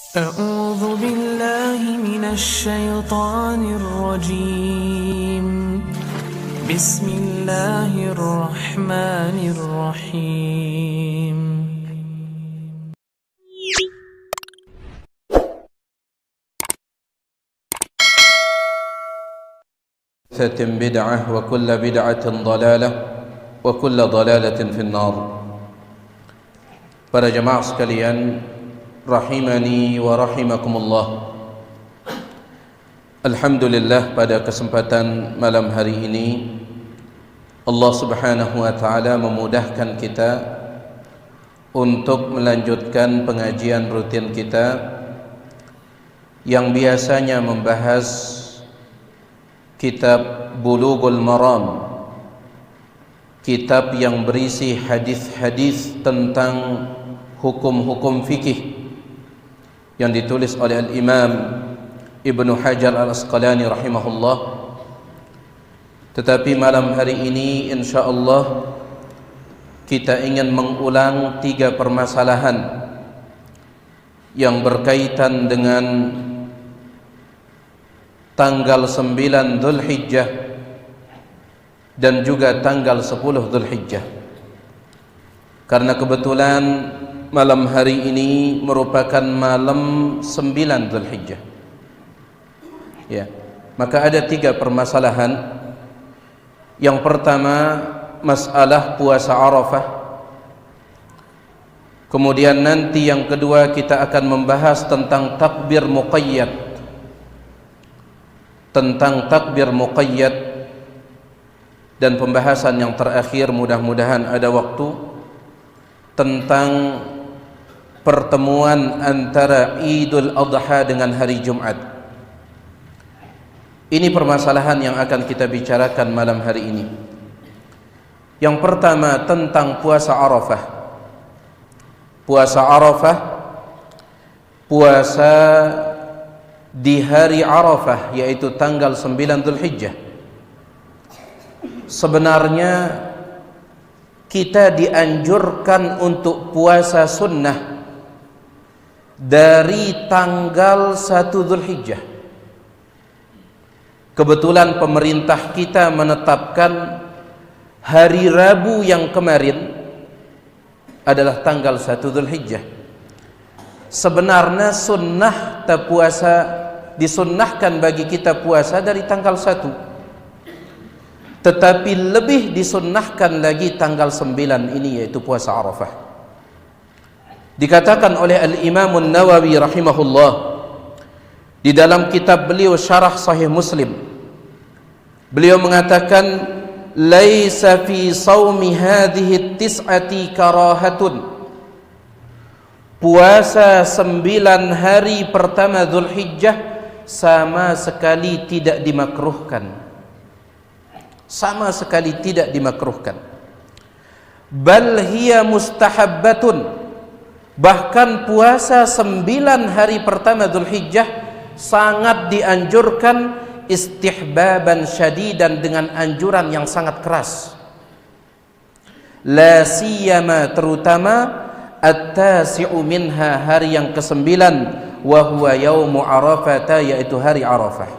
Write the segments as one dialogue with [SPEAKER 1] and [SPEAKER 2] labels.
[SPEAKER 1] أعوذ بالله من الشيطان الرجيم. بسم الله الرحمن الرحيم.
[SPEAKER 2] بدعة وكل بدعة ضلالة وكل ضلالة في النار. Para jemaah sekalian, rahimani wa rahimakumullah. Alhamdulillah, pada kesempatan malam hari ini Allah Subhanahu wa taala memudahkan kita untuk melanjutkan pengajian rutin kita yang biasanya membahas kitab Bulughul Maram, kitab yang berisi hadis-hadis tentang hukum-hukum fikih yang ditulis oleh Al-Imam Ibnu Hajar Al-Asqalani rahimahullah. Tetapi malam hari ini insyaallah kita ingin mengulang 3 permasalahan yang berkaitan dengan tanggal 9 Dzulhijjah dan juga tanggal 10 Dzulhijjah. Karena kebetulan malam hari ini merupakan malam 9 Dzulhijjah, ya, maka ada 3 permasalahan. Yang pertama, masalah puasa Arafah. Kemudian nanti yang kedua kita akan membahas tentang takbir muqayyad, dan pembahasan yang terakhir, mudah-mudahan ada waktu, tentang pertemuan antara Idul Adha dengan hari Jumat. Ini permasalahan yang akan kita bicarakan malam hari ini. Yang pertama tentang puasa Arafah. Puasa Arafah, puasa di hari Arafah, yaitu tanggal 9 Dzulhijjah. Sebenarnya kita dianjurkan untuk puasa sunnah dari tanggal 1 Dzulhijjah. Kebetulan pemerintah kita menetapkan hari Rabu yang kemarin adalah tanggal 1 Dzulhijjah. Sebenarnya sunnah puasa, disunnahkan bagi kita puasa dari tanggal 1, tetapi lebih disunnahkan lagi tanggal 9 ini, yaitu puasa Arafah. Dikatakan oleh Al-Imam An-Nawawi rahimahullah di dalam kitab beliau Syarah Sahih Muslim, beliau mengatakan, laisa fi shaumi hadhihi tis'ati karahatun. Puasa 9 hari pertama Dzulhijjah sama sekali tidak dimakruhkan. Sama sekali tidak dimakruhkan. Bal hiya mustahabbatun. Bahkan puasa 9 hari pertama Dzulhijjah sangat dianjurkan, istihbaban syadidan, dengan anjuran yang sangat keras. La siyama, terutama at-tasi'u minha, hari yang ke-9, wa huwa yaumu Arafah, yaitu hari Arafah.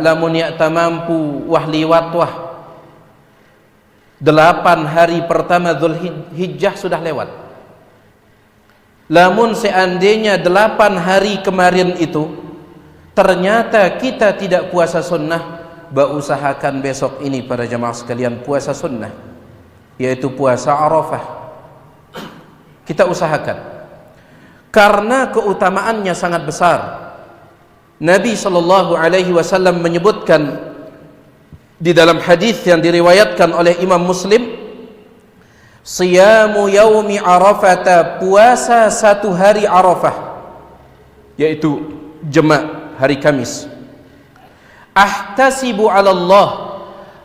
[SPEAKER 2] Lamun yakta mampu wah liwat wah 8 hari pertama Dzulhijjah sudah lewat. Lamun seandainya 8 hari kemarin itu ternyata kita tidak puasa sunnah, usahakan besok ini para jemaah sekalian puasa sunnah, yaitu puasa Arafah. Kita usahakan, karena keutamaannya sangat besar. Nabi SAW menyebutkan di dalam hadis yang diriwayatkan oleh Imam Muslim, siyamu yaumi Arafata, puasa 1 hari Arafah, yaitu Jumat, hari Kamis. Ahtasibu ala Allah,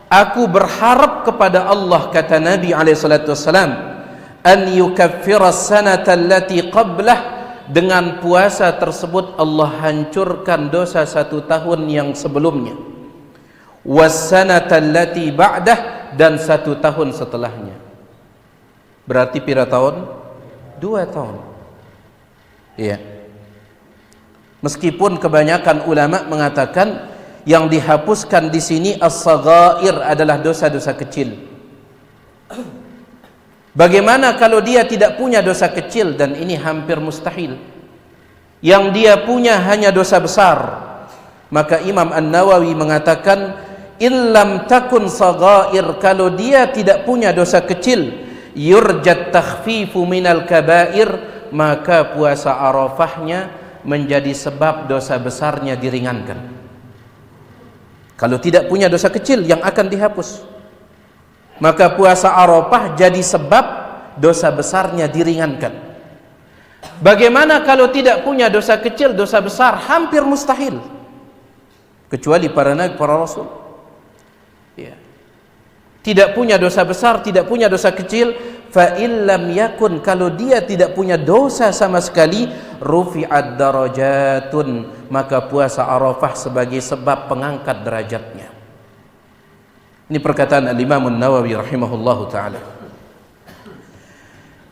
[SPEAKER 2] aku berharap kepada Allah, kata Nabi SAW, an yukaffira sanata allati qablah, dengan puasa tersebut Allah hancurkan dosa 1 tahun yang sebelumnya, wassanata allati ba'dah, dan 1 tahun setelahnya. Berarti pira tahun? 2 tahun. Iya. Meskipun kebanyakan ulama mengatakan yang dihapuskan di sini as-saghair adalah dosa-dosa kecil. Bagaimana kalau dia tidak punya dosa kecil? Dan ini hampir mustahil. Yang dia punya hanya dosa besar. Maka Imam An-Nawawi mengatakan, illam takun saghair, kalau dia tidak punya dosa kecil, yurjat takhfifu minal kabair, maka puasa Arafahnya menjadi sebab dosa besarnya diringankan. Kalau tidak punya dosa kecil yang akan dihapus, maka puasa Arafah jadi sebab dosa besarnya diringankan. Bagaimana kalau tidak punya dosa kecil, dosa besar? Hampir mustahil, kecuali para nabi, para rasul. Ya. Tidak punya dosa besar, tidak punya dosa kecil. Fa illam yakun, kalau dia tidak punya dosa sama sekali, rufi'ad darajatun, maka puasa Arafah sebagai sebab pengangkat derajatnya. Ini perkataan Al-Imam An-Nawawi rahimahullahu ta'ala.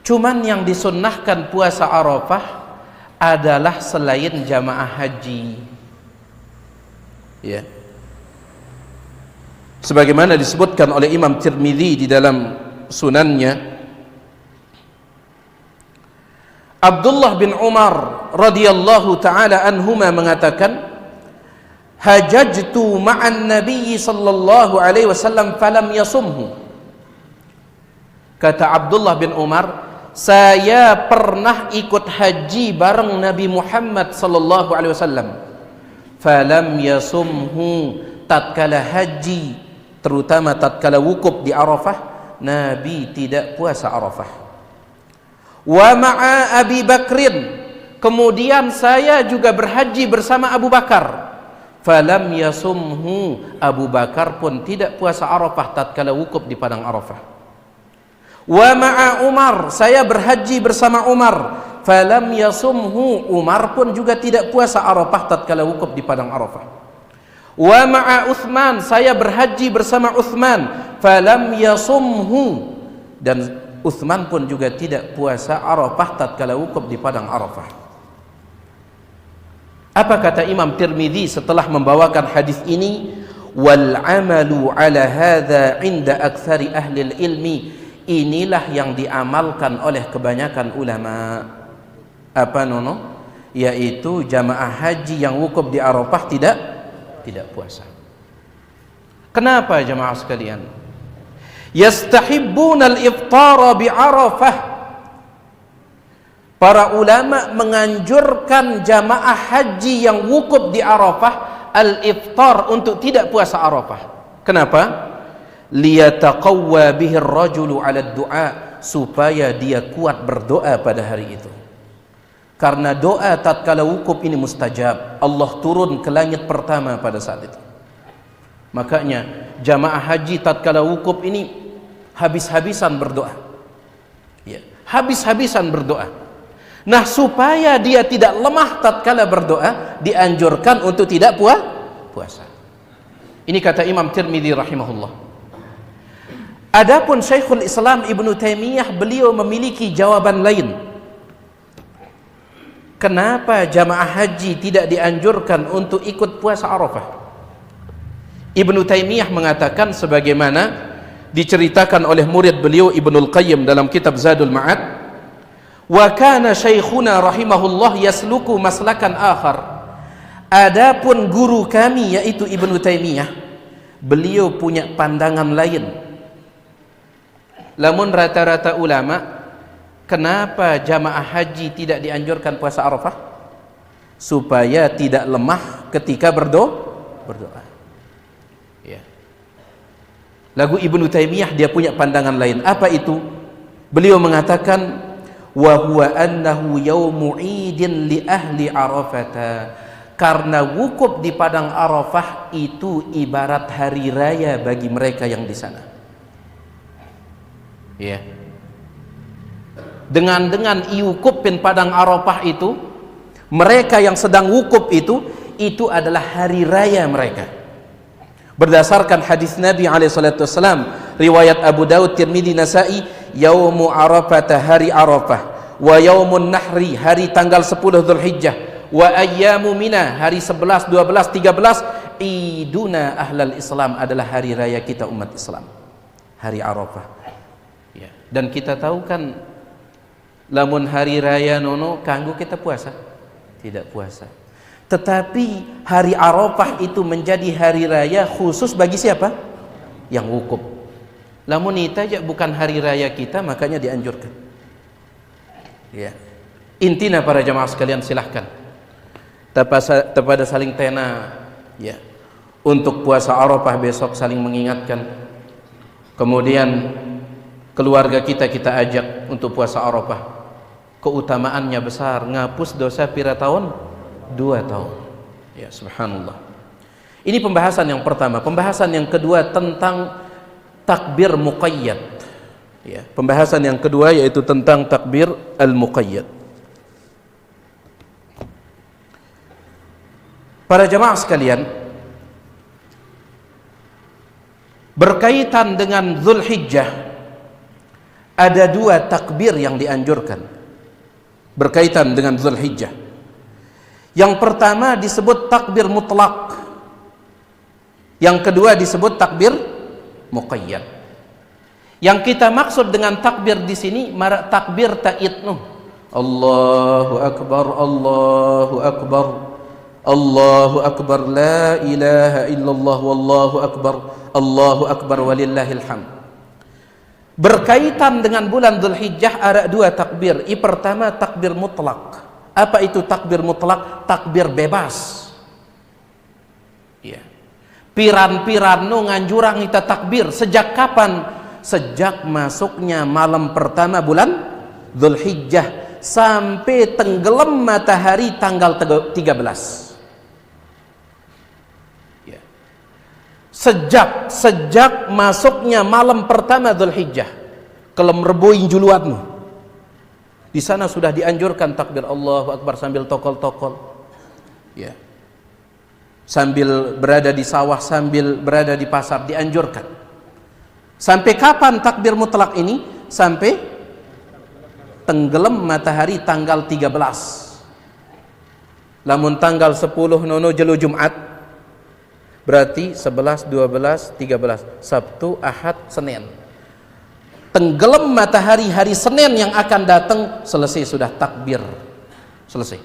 [SPEAKER 2] Cuman yang disunnahkan puasa Arafah adalah selain jamaah haji. Ya. Sebagaimana disebutkan oleh Imam Tirmidzi di dalam sunannya, Abdullah bin Umar radhiyallahu taala anhuma mengatakan, hajajtu ma'an nabiy sallallahu alaihi wasallam falam yasumhu. Kata Abdullah bin Umar, saya pernah ikut haji bareng Nabi Muhammad sallallahu alaihi wasallam, falam yasumhu, tatkala haji, terutama tatkala wukuf di Arafah, Nabi tidak puasa Arafah. Wa ma'a Abi Bakrin, kemudian saya juga berhaji bersama Abu Bakar, falam yasumhu, Abu Bakar pun tidak puasa Arafah tatkala wukuf di padang Arafah. Wa ma'a Umar, saya berhaji bersama Umar, falam yasumhu, Umar pun juga tidak puasa Arafah tatkala wukuf di padang Arafah. Wa ma'a Uthman, saya berhaji bersama Uthman, falam yasumhu, dan Uthman pun juga tidak puasa Arafah tatkala wukuf di padang Arafah. Apa kata Imam Tirmidzi setelah membawakan hadis ini? Wal amalu ala hadza inda aktsari ahli ilmi, inilah yang diamalkan oleh kebanyakan ulama. Apa nono? Yaitu jamaah haji yang wukuf di Arafah tidak puasa. Kenapa jamaah sekalian? Yastahibbuna al-iftara bi Arafah. Para ulama menganjurkan jamaah haji yang wukuf di Arafah al-iftar, untuk tidak puasa Arafah. Kenapa? Liyataqawwa bihi ar-rajulu 'ala ad-du'a, supaya dia kuat berdoa pada hari itu. Karena doa tatkala wukuf ini mustajab, Allah turun ke langit pertama pada saat itu. Makanya jamaah haji tatkala wukuf ini habis-habisan berdoa. Ya, habis-habisan berdoa. Nah, supaya dia tidak lemah tatkala berdoa, dianjurkan untuk tidak puasa. Ini kata Imam Tirmidzi rahimahullah. Adapun Syekhul Islam Ibnu Taimiyah, beliau memiliki jawaban lain. Kenapa jamaah haji tidak dianjurkan untuk ikut puasa Arafah? Ibnu Taimiyah mengatakan sebagaimana diceritakan oleh murid beliau Ibnul Qayyim dalam kitab Zadul Ma'ad, wa kana syekhuna rahimahullah yasluku maslakan akhar. Adapun guru kami yaitu Ibnu Taimiyah, beliau punya pandangan lain. Lamun rata-rata ulama, kenapa jamaah haji tidak dianjurkan puasa Arafah? Supaya tidak lemah ketika berdoa. Ya. Lagu Ibnu Taimiyah dia punya pandangan lain. Apa itu? Beliau mengatakan, wa huwa annahu yaumu 'idin li ahli Arafata. Karena wukuf di padang Arafah itu ibarat hari raya bagi mereka yang di sana. Ya. Dengan iwukufin padang Arafah itu, mereka yang sedang wukuf itu adalah hari raya mereka. Berdasarkan hadis Nabi SAW riwayat Abu Daud, Tirmidzi, Nasai, yaumu Arafah, hari Arafah, wa yaumun nahri, hari tanggal 10 Dzulhijjah, wa ayyamu mina, hari 11, 12, 13, iduna ahlal Islam, adalah hari raya kita umat Islam, hari Arafah. Ya. Dan kita tahu kan, lamun hari raya nono kanggo kita puasa, tidak puasa. Tetapi hari Arafah itu menjadi hari raya khusus bagi siapa? Yang wukuf. Lamun itu aja bukan hari raya kita, makanya dianjurkan. Ya. Intina para jamaah sekalian, silahkan kepada saling tena, ya, untuk puasa Arafah besok saling mengingatkan. Kemudian keluarga kita ajak untuk puasa Arafah. Keutamaannya besar, ngapus dosa pira tahun? 2 tahun. Ya, subhanallah. Ini pembahasan yang pertama. Pembahasan yang kedua tentang takbir muqayyad. Ya, pembahasan yang kedua yaitu tentang takbir al-muqayyad. Para jamaah sekalian, berkaitan dengan Dzulhijjah ada 2 takbir yang dianjurkan berkaitan dengan Dzulhijjah. Yang pertama disebut takbir mutlak, yang kedua disebut takbir muqayyad. Yang kita maksud dengan takbir di sini takbir ta'idnu. Allahu akbar, Allahu akbar, Allahu akbar, la ilaha illallah, wallahu akbar, Allahu akbar walillahil hamd. Berkaitan dengan bulan Dzulhijjah ada 2 takbir. Yang pertama takbir mutlak. Apa itu takbir mutlak? Takbir bebas. Ya. Piran-piran nu nganjurang kita takbir. Sejak kapan? Sejak masuknya malam pertama bulan Dzulhijjah sampai tenggelam matahari tanggal 13. Ya. Sejak masuknya malam pertama Dzulhijjah, kelem reboing juluanmu, di sana sudah dianjurkan takbir Allahu Akbar sambil tokol-tokol, ya, sambil berada di sawah, sambil berada di pasar, dianjurkan. Sampai kapan takbir mutlak ini? Sampai tenggelam matahari tanggal 13. Lamun tanggal 10 nono jelu Jumat, berarti 11, 12, 13, Sabtu, Ahad, Senin. Tenggelam matahari hari Senin yang akan datang, selesai sudah takbir. Selesai.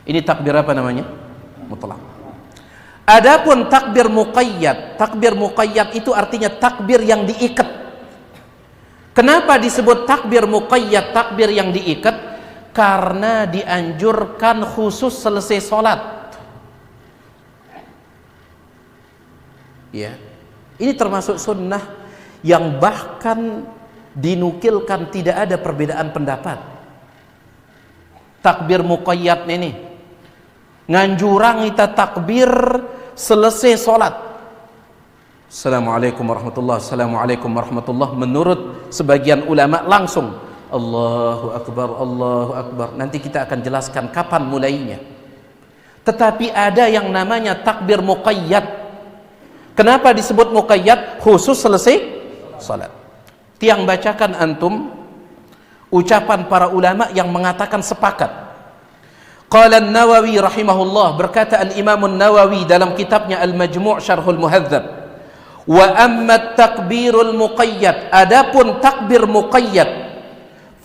[SPEAKER 2] Ini takbir apa namanya? Mutlak. Adapun takbir muqayyad itu artinya takbir yang diikat. Kenapa disebut takbir muqayyad, takbir yang diikat? Karena dianjurkan khusus selesai sholat. Ya, ini termasuk sunnah yang bahkan dinukilkan tidak ada perbedaan pendapat. Takbir muqayyad ini nganjurang kita takbir selesai sholat. Assalamualaikum warahmatullah, assalamualaikum warahmatullah. Menurut sebagian ulama langsung Allahu Akbar, Allahu Akbar. Nanti kita akan jelaskan kapan mulainya. Tetapi ada yang namanya takbir muqayyad. Kenapa disebut muqayyad? Khusus selesai salat. Tiang bacakan antum ucapan para ulama yang mengatakan sepakat. Qala an-Nawawi rahimahullah, berkata al-Imam an-Nawawi dalam kitabnya Al-Majmu' Syarhul Muhadzab, wa amma takbirul muqayyad, adapun takbir muqayyad,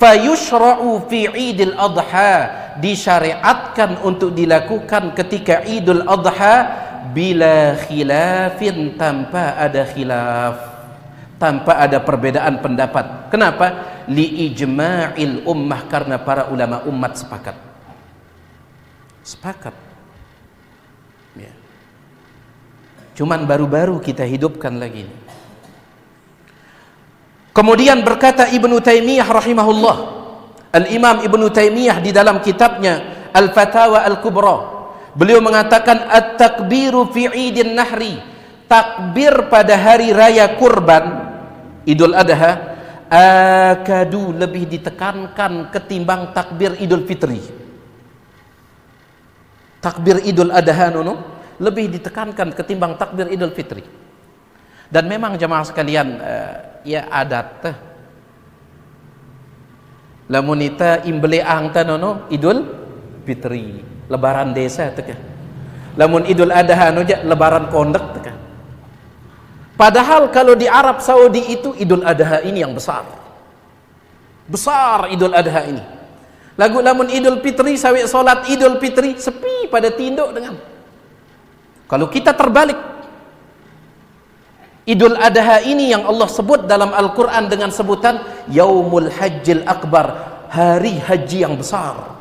[SPEAKER 2] fayushra'u fi Idul Adha, disyariatkan untuk dilakukan ketika Idul Adha bila khilafin, tanpa ada khilaf, tanpa ada perbedaan pendapat. Kenapa? Li ijma'il ummah, karena para ulama umat sepakat. Ya. Cuman baru-baru kita hidupkan lagi. Kemudian berkata Ibnu Taimiyah rahimahullah, Al-Imam Ibnu Taimiyah di dalam kitabnya Al-Fatawa Al-Kubra, beliau mengatakan at-takbiru fi Idin Nahri, takbir pada hari raya kurban Idul Adha, akadu, lebih ditekankan ketimbang takbir Idul Fitri. Takbir Idul Adha nono lebih ditekankan ketimbang takbir Idul Fitri. Dan memang jemaah sekalian, ya adat Lamun ita imbeleang tanono Idul Fitri, lebaran desa teka. Lamun Idul Adha noja lebaran pondok teka. Padahal kalau di Arab Saudi itu Idul Adha ini yang besar. Besar Idul Adha ini. Lagu lamun Idul Fitri sawi solat Idul Fitri sepi pada tinduk dengan. Kalau kita terbalik, Idul Adha ini yang Allah sebut dalam Al-Quran dengan sebutan Yaumul Hajjil Akbar, hari haji yang besar.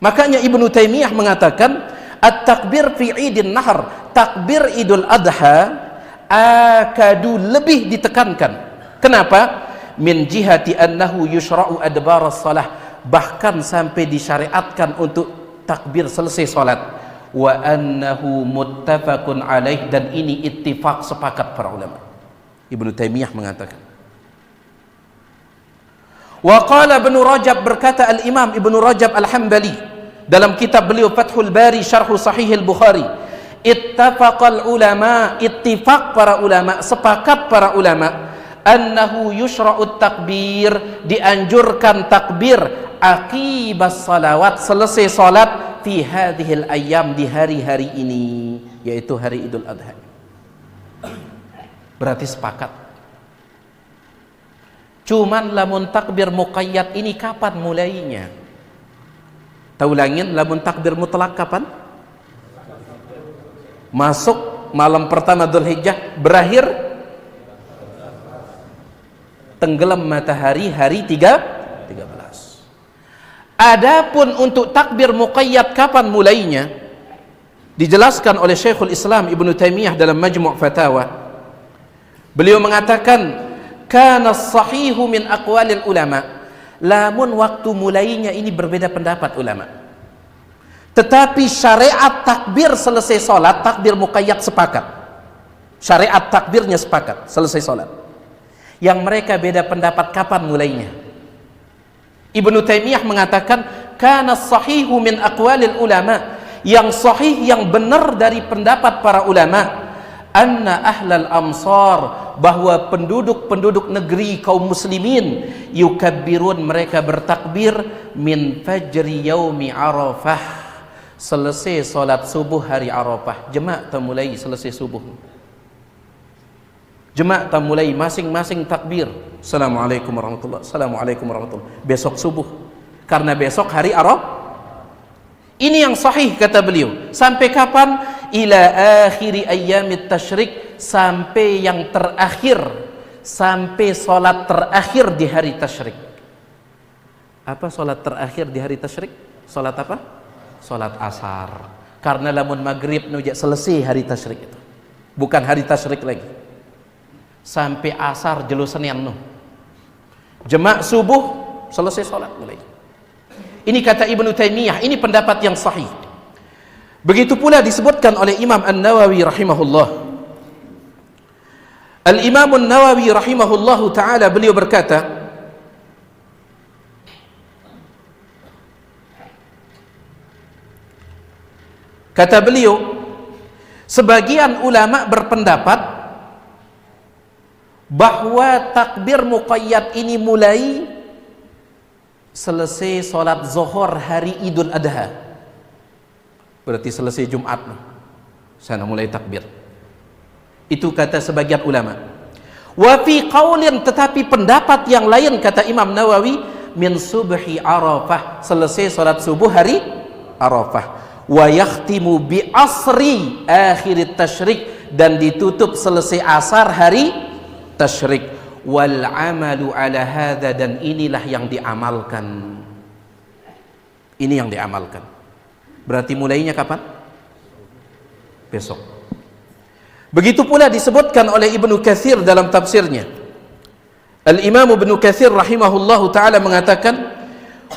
[SPEAKER 2] Makanya Ibnu Taimiyah mengatakan at-takbir fi idin nahar, takbir Idul Adha akadu lebih ditekankan. Kenapa? Min jihati annahu yushra'u adbar as-salah, bahkan sampai disyariatkan untuk takbir selesai salat. Wa annahu muttafaqun alaih, dan ini ittifaq sepakat para ulama. Ibnu Taimiyah mengatakan. Wa qala Ibnu Rajab, berkata al-Imam Ibnu Rajab Al-Hambali dalam kitab beliau Fathul Bari Syarh Sahih Al-Bukhari, ittafaqal ulama, ittifaq para ulama, sepakat para ulama, annahu yushra'ut takbir, dianjurkan takbir aqibas salawat, selesai salat, fi hadhil ayyam, di hari-hari ini, yaitu hari Idul Adha. Berarti sepakat. Cuman lamun takbir muqayyad ini kapan mulainya? Tahu langin lamun takbir mutlak kapan? Masuk malam pertama Dzulhijjah, berakhir tenggelam matahari hari 13. Adapun untuk takbir muqayyad kapan mulainya dijelaskan oleh Syekhul Islam Ibnu Taimiyah dalam Majmu' Fatawa. Beliau mengatakan kana sahihu min aqwalil ulama, lamun waktu mulainya ini berbeda pendapat ulama, tetapi syariat takbir selesai salat, takbir muqayyad sepakat, syariat takbirnya sepakat selesai salat. Yang mereka beda pendapat kapan mulainya. Ibnu Taimiyah mengatakan kana sahihu min aqwalil ulama, yang sahih, yang benar dari pendapat para ulama, anna ahlal amsar, bahwa penduduk-penduduk negeri kaum muslimin, yukabbirun, mereka bertakbir, min fajri yaumi arafah, selesai salat subuh hari Arafah. Jemaah mulai selesai subuh, jemaah mulai masing-masing takbir, assalamualaikum warahmatullahi, assalamualaikum warahmatullahi, besok subuh, karena besok hari Arafah. Ini yang sahih kata beliau. Sampai kapan? Ila akhiri ayyamit tasyrik, sampai yang terakhir, sampai salat terakhir di hari tasyrik. Apa salat terakhir di hari tasyrik? Salat apa? Salat asar. Karena lamun maghrib nujak selesai hari tasyrik itu, bukan hari tasyrik lagi. Sampai asar jelu Senin, jemaah subuh selesai salat mulai. Ini kata Ibnu Taimiyah, ini pendapat yang sahih. Begitu pula disebutkan oleh Imam An-Nawawi rahimahullah. Al-Imam An-Nawawi rahimahullahu taala, beliau berkata, kata beliau, sebagian ulama berpendapat bahwa takbir muqayyad ini mulai selesai salat zuhur hari Idul Adha, berarti selesai Jumat sana mulai takbir. Itu kata sebagian ulama. Wa fi qaulin, tetapi pendapat yang lain kata Imam Nawawi, min subhi Arafah, selesai salat subuh hari Arafah, wa yakhtimu bi asri akhir tasyrik, dan ditutup selesai asar hari tasyrik. Wal amalu ala hadza, dan inilah yang diamalkan. Ini yang diamalkan. Berarti mulainya kapan? Besok. Begitu pula disebutkan oleh Ibnu Katsir dalam tafsirnya. Al-Imam Ibnu Katsir rahimahullahu taala mengatakan,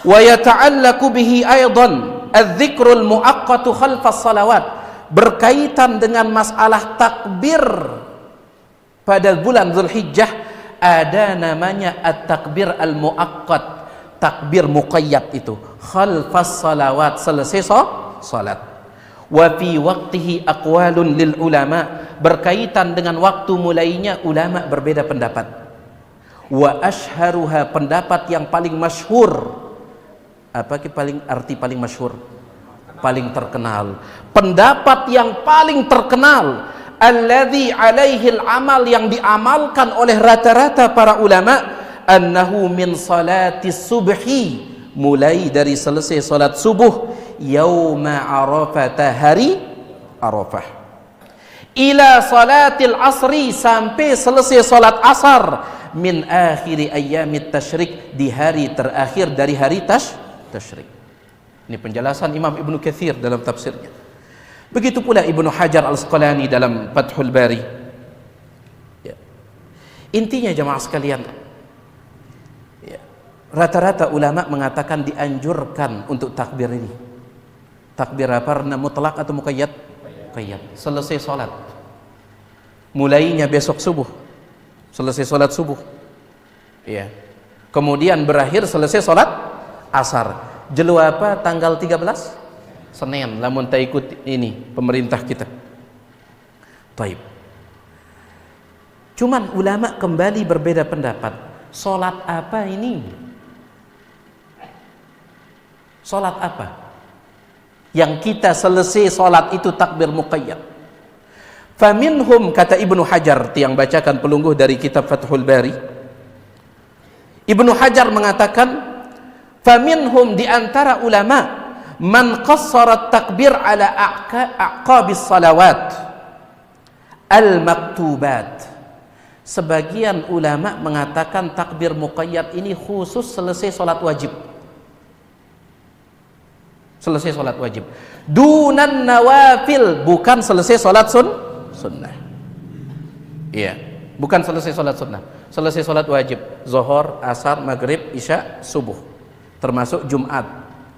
[SPEAKER 2] wa yata'allaqu bihi aidan adz-dzikrul muaqqatu khalfas salawat, berkaitan dengan masalah takbir pada bulan Dzulhijjah, ada namanya at-takbir al-muaqqat, takbir muqayyad itu khalfas salawat, selesai salat. Wa fi waqtihi aqwalun lil ulama, berkaitan dengan waktu mulainya ulama berbeda pendapat. wa ashharuha, pendapat yang paling masyhur. Apa arti paling masyhur? Paling terkenal. Pendapat yang paling terkenal, alladzi alaihi al-amal, yang diamalkan oleh rata-rata para ulama, annahu min salati subhi, mulai dari selesai salat subuh, yauma arafah, hari Arafah, ila salatil asri, sampai selesai salat asar, min akhiri ayyamit tasyrik, di hari terakhir dari hari tasyrik. Ini penjelasan Imam Ibnu Katsir dalam tafsirnya. Begitu pula Ibnu Hajar Al-Asqalani dalam Fathul Bari. Ya. Intinya jemaah sekalian, ya, rata-rata ulama mengatakan dianjurkan untuk takbir ini. Takbir apa? Mutlak atau muqayyad? Muqayyad. Selesai salat. Mulainya besok subuh. Selesai salat subuh. Ya. Kemudian berakhir selesai salat asar. Jelu apa tanggal 13? Senin, lamun tak ikut ini pemerintah kita. Taib. Cuman ulama kembali berbeda pendapat. Salat apa ini? Salat apa yang kita selesai salat itu takbir muqayyad? Faminhum, kata Ibnu Hajar yang bacakan pelungguh dari kitab Fathul Bari, Ibnu Hajar mengatakan, faminhum, di antara ulama, man qassara takbir ala aqabis salawat al-maktubat. Sebagian ulama mengatakan takbir muqayyad ini khusus selesai salat wajib. Selesai salat wajib. Dunan nawafil, bukan selesai salat sunnah. Iya, bukan selesai salat sunnah. Selesai salat wajib, zuhur, asar, maghrib, isya, subuh. Termasuk Jumat,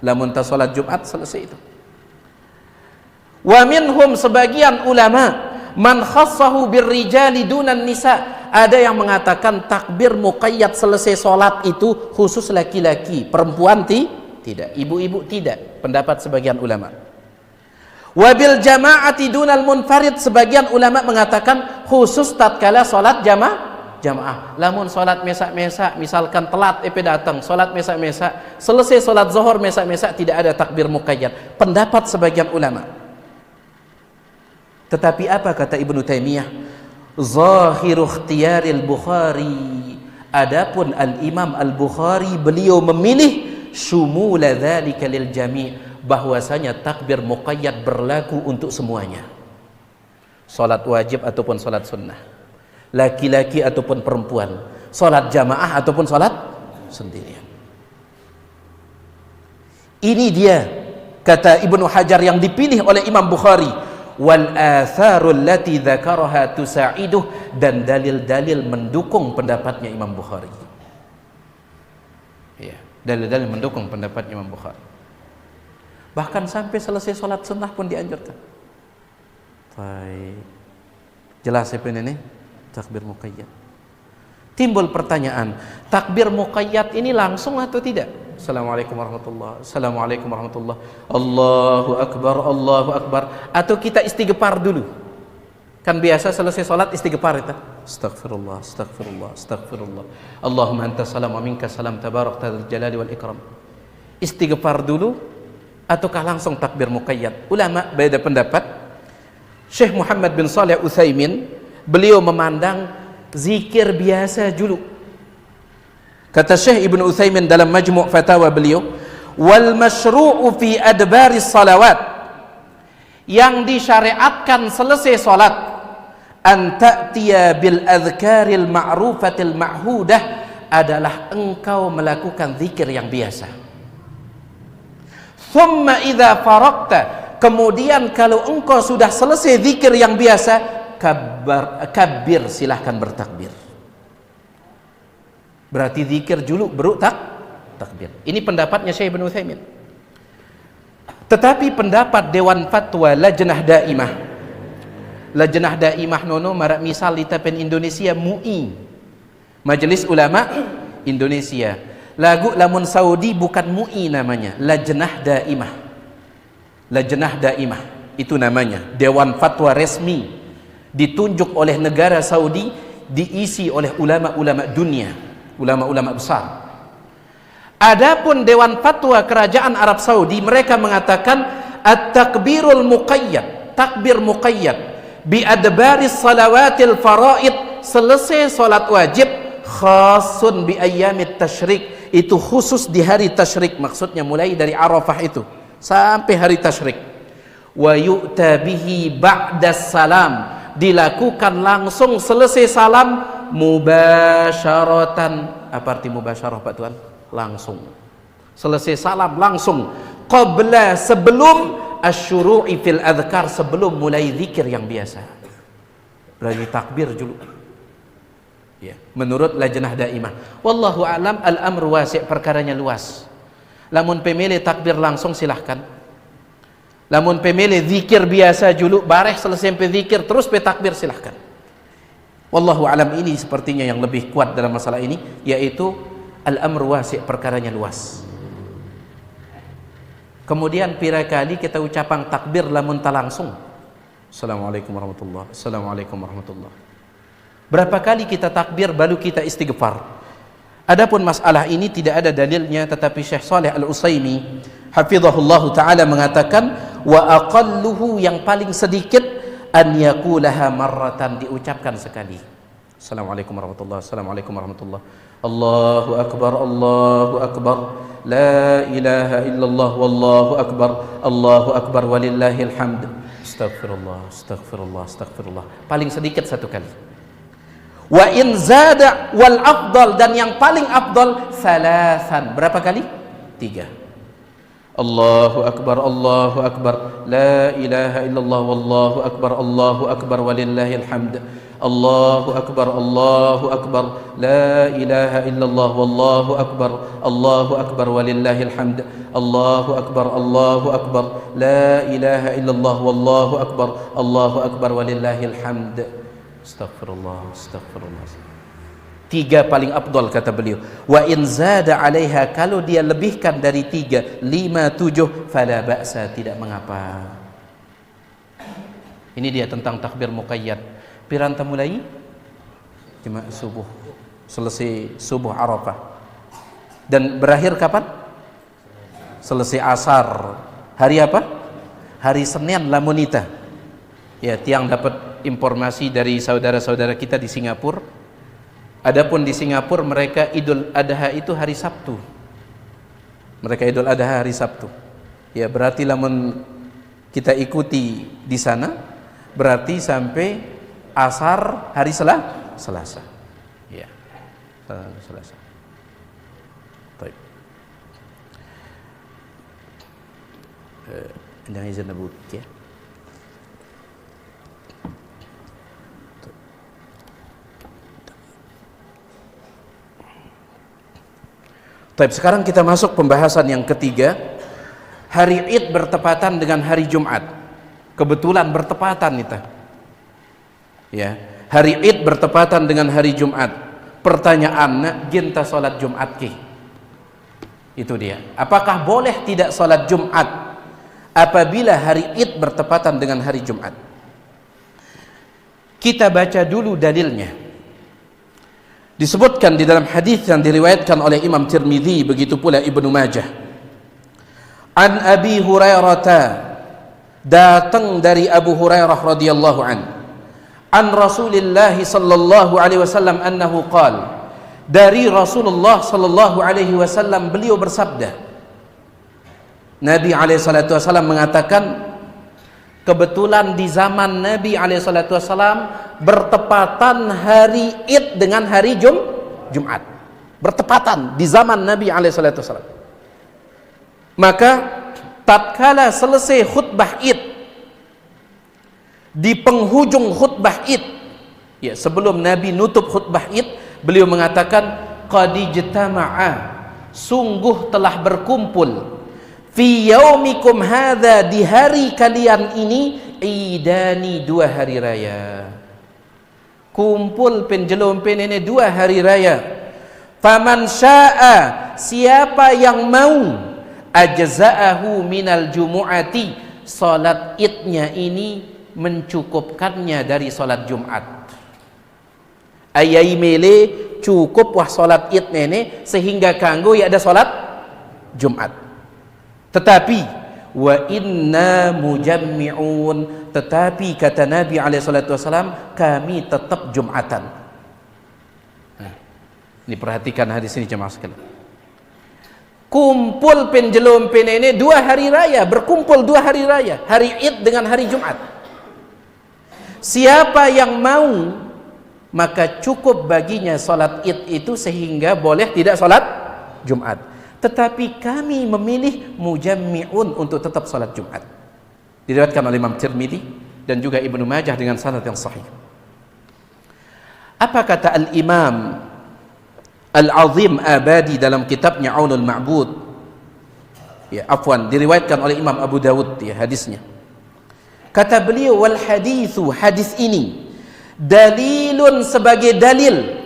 [SPEAKER 2] lamun ta salat Jumat selesai itu. Wa minhum, sebagian ulama, man khassahu birrijali dunan nisa, ada yang mengatakan takbir muqayyad selesai salat itu khusus laki-laki, perempuan tidak, ibu-ibu tidak, pendapat sebagian ulama. Wa bil jama'ati dunal munfarid, sebagian ulama mengatakan khusus tatkala salat jamaah. Lamun salat mesak-mesak, misalkan telat datang, salat mesak-mesak, selesai salat zuhur mesak-mesak, tidak ada takbir muqayyad, pendapat sebagian ulama. Tetapi apa kata Ibnu Taimiyah? Zahiru ikhtiyaril Bukhari, adapun al-Imam Al-Bukhari, beliau memilih syumula dzalika lil jami', bahwasanya takbir muqayyad berlaku untuk semuanya, salat wajib ataupun salat sunnah, laki-laki ataupun perempuan, salat jamaah ataupun salat sendirian. Ini dia kata Ibnu Hajar yang dipilih oleh Imam Bukhari, wal atharul lati dzakaraha tusaiduh, dan dalil-dalil mendukung pendapatnya Imam Bukhari. Ya, dalil-dalil mendukung pendapat Imam Bukhari. Bahkan sampai selesai salat sunnah pun dianjurkan. Baik. Jelas ya ini? Takbir muqayyad. Timbul pertanyaan, takbir muqayyad ini langsung atau tidak? Assalamualaikum warahmatullahi, assalamualaikum warahmatullahi, Allahu akbar, Allahu akbar, atau kita istighfar dulu? Kan biasa selesai salat istighfar itu. Astaghfirullah, astaghfirullah, astaghfirullah. Allahumma anta salam wa minka salam, tabarakta dzal jalali wal ikram. Istighfar dulu ataukah langsung takbir muqayyad? Ulama beda pendapat. Syekh Muhammad bin Shalih Utsaimin, beliau memandang zikir biasa dulu. Kata Syekh Ibnu Utsaimin dalam Majmu' Fatawa beliau, wal masyru'u fi adbaris salawat, yang disyariatkan selesai salat, an ta'tiya bil adhkaril ma'rufatil ma'hudah, adalah engkau melakukan zikir yang biasa. Thumma idza faraqta, kemudian kalau engkau sudah selesai zikir yang biasa, kabir, silahkan bertakbir. Berarti zikir dulu baru takbir. Ini pendapatnya Syekh Ibnu Utsaimin. Tetapi pendapat Dewan Fatwa Lajnah Daimah, Lajnah Daimah nono marak misal di tapen Indonesia, MUI, Majelis Ulama Indonesia. Lagu lamun Saudi bukan MUI namanya, Lajnah Daimah. Lajnah Daimah itu namanya, Dewan Fatwa resmi, ditunjuk oleh negara Saudi, diisi oleh ulama-ulama dunia. ulama-ulama besar. Adapun Dewan Fatwa Kerajaan Arab Saudi, mereka mengatakan at-takbirul muqayyad, takbir muqayyad bi adbaris salawatil faraid, selesai salat wajib, khasun bi ayyamit tasyrik, itu khusus di hari tasyrik, maksudnya mulai dari Arafah itu sampai hari tasyrik. Wa yu'ta bihi ba'da salam, dilakukan langsung selesai salam, mubasyaratan. Apa arti mubasyarah Pak Tuan? Langsung selesai salam langsung, qabla, sebelum asyuru'i fil adhkar, sebelum mulai zikir yang biasa. Berarti takbir dulu ya, menurut lajnah daimah. Wallahu a'lam, al-amru wasi', perkaranya luas. Lamun pemilih takbir langsung silahkan, lamun pemilih zikir biasa dulu, bareh selesai sampai zikir terus pe takbir silahkan. Wallahu a'lam, ini sepertinya yang lebih kuat dalam masalah ini, yaitu al-amru wasi', perkaranya luas. Kemudian pira kali kita ucapan takbir lamun tak langsung, assalamualaikum warahmatullahi, assalamualaikum warahmatullahi. Berapa kali kita takbir baru kita istighfar? Adapun masalah ini tidak ada dalilnya, tetapi Syekh Shalih Al-Utsaimin hafizahullahu taala mengatakan wa aqalluhu, yang paling sedikit, an yaqulaha marratan, diucapkan sekali. Assalamualaikum warahmatullahi, assalamualaikum warahmatullahi, Allahu akbar, Allahu akbar, la ilaha illallah, wallahu akbar walillahil hamd, astaghfirullah, astaghfirullah, astaghfirullah, paling sedikit satu kali. Wa in zada wal afdal, dan yang paling afdal salasan, berapa kali? 3. Allahu akbar, la ilaha illallah, wallahu akbar walillahil hamd, Allahu akbar, la ilaha illallah, wallahu akbar walillahil hamd, Allahu akbar, la ilaha illallah, wallahu akbar walillahil hamd. Astaghfirullah, astaghfirullah. 3 paling afdal kata beliau. Wa in zada 'alaiha, kalau dia lebihkan dari 3, 5, 7, fala ba'sa, tidak mengapa. Ini dia tentang takbir muqayyad. Piranta mulai jemaah subuh, selesai subuh Arafah, dan berakhir kapan? Selesai asar. Hari apa? Hari Senin lamunita. Ya, tiang dapat informasi dari saudara-saudara kita di Singapura. Adapun di Singapura mereka Idul Adha itu hari Sabtu. Mereka Idul Adha hari Sabtu. Ya, berarti lamun kita ikuti di sana, berarti sampai asar hari Selasa. Ya. Selasa. Baik. Anda izin Abu ya. Baik, sekarang kita masuk pembahasan yang ketiga. Hari Id bertepatan dengan hari Jumat. Kebetulan bertepatan kita. Ya, hari Id bertepatan dengan hari Jumat. Pertanyaannya, ginta salat Jumat ki? Itu dia. Apakah boleh tidak salat Jumat apabila hari Id bertepatan dengan hari Jumat? Kita baca dulu dalilnya. Disebutkan di dalam hadis yang diriwayatkan oleh Imam Tirmidzi, begitu pula Ibnu Majah. An Abi Hurairah, datang dari Abu Hurairah radhiyallahu an Rasulillah sallallahu alaihi wasallam annahu qala, dari Rasulullah sallallahu alaihi wasallam beliau bersabda, Nabi alaihi salatu wasallam mengatakan, kebetulan di zaman Nabi alaihi salatu wasallam bertepatan hari Id dengan hari Jumat. Bertepatan di zaman Nabi alaihi salatu wasallam. Maka tatkala selesai khutbah Id, di penghujung khutbah Id, ya, sebelum Nabi nutup khutbah Id, beliau mengatakan, qad ijtama'a, sungguh telah berkumpul, fi yaumikum hadza, di hari kalian ini, idani, 2 hari raya. Kumpul penjelum penene 2 hari raya. Faman syaa, siapa yang mau, ajza'ahu minal jumu'ati, salat idnya ini mencukupkannya dari salat Jumat. Ayai mele cukup wah salat id nene sehingga kanggo ya ada salat Jumat. Tetapi wa inna mujammi'un, tetapi kata Nabi alaihi salatu wasalam, kami tetap Jumatan. Nah, ini perhatikan hadis ini jemaah sekalian. Kumpul penjelum penene 2 hari raya, berkumpul 2 hari raya, hari id dengan hari Jumat. Siapa yang mau, maka cukup baginya salat id itu sehingga boleh tidak salat Jumat. Tetapi kami memilih mujammi'un untuk tetap salat Jumat. Diriwayatkan oleh Imam Tirmidzi dan juga Ibnu Majah dengan sanad yang sahih. Apa kata Al-Imam Al-Azim Abadi dalam kitabnya Aunul Ma'bud? Ya, afwan, diriwayatkan oleh Imam Abu Dawud ya hadisnya. Kata beliau, wal hadithu, hadis ini dalilun, sebagai dalil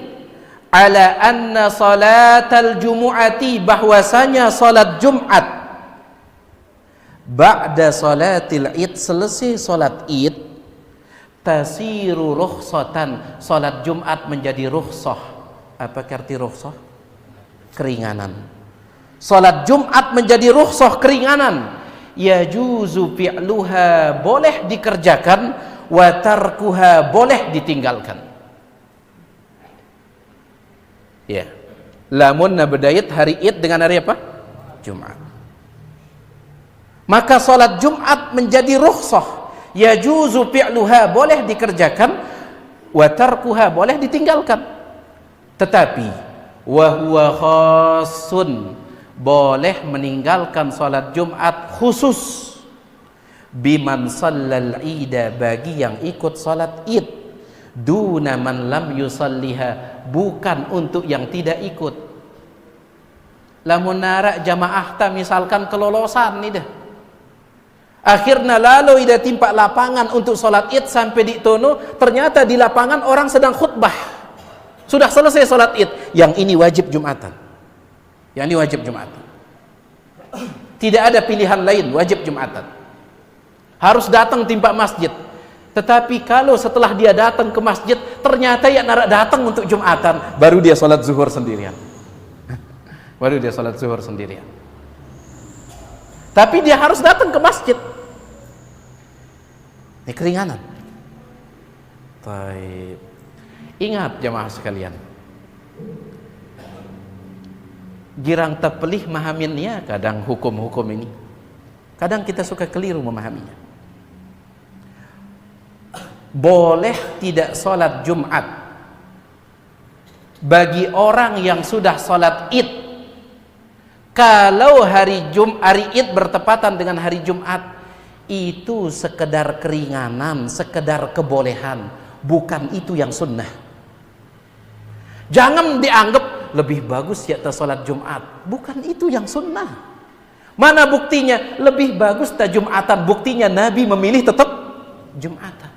[SPEAKER 2] ala anna salatal jumu'ati, bahwasanya salat Jumat ba'da salatil id, selesai salat id, tasiru rukhsatan, salat Jumat menjadi rukhsah. Apa arti rukhsah? Keringanan. Salat Jumat menjadi rukhsah, keringanan. Yajuzu fi'luha, boleh dikerjakan, wa tarkuha, boleh ditinggalkan. Ya, lamun nabdayat hari id dengan hari apa? Jumat. Maka salat Jumat menjadi rukhsah, yajuzu fi'luha, boleh dikerjakan, wa tarkuha, boleh ditinggalkan. Tetapi wa huwa khassun, boleh meninggalkan salat Jumat khusus biman shallal ida, bagi yang ikut salat id, duna man lam yusalliha, bukan untuk yang tidak ikut. Lamun narak jamaah ta misalkan kelolosan ni dah, akhirnya lalu ida timpak lapangan untuk salat id sampai di tono, ternyata di lapangan orang sedang khutbah, sudah selesai salat id, yang ini wajib Jumatan, yang ini wajib Jumatan, tidak ada pilihan lain, wajib Jumatan, harus datang timpak masjid. Tetapi kalau setelah dia datang ke masjid ternyata ya narak datang untuk Jumatan, baru dia salat zuhur sendirian. Baru dia salat zuhur sendirian. Tapi dia harus datang ke masjid. Ini keringanan. Baik. Ingat jamaah sekalian, girang tepelih mahaminnya kadang hukum-hukum ini. Kadang kita suka keliru memahaminya. Boleh tidak salat Jumat bagi orang yang sudah salat id kalau hari id bertepatan dengan hari Jumat, itu sekedar keringanan, sekedar kebolehan, bukan itu yang sunnah. Jangan dianggap lebih bagus ya salat Jumat, bukan itu yang sunnah. Mana buktinya lebih bagus ta Jumatan? Buktinya Nabi memilih tetap Jumatan.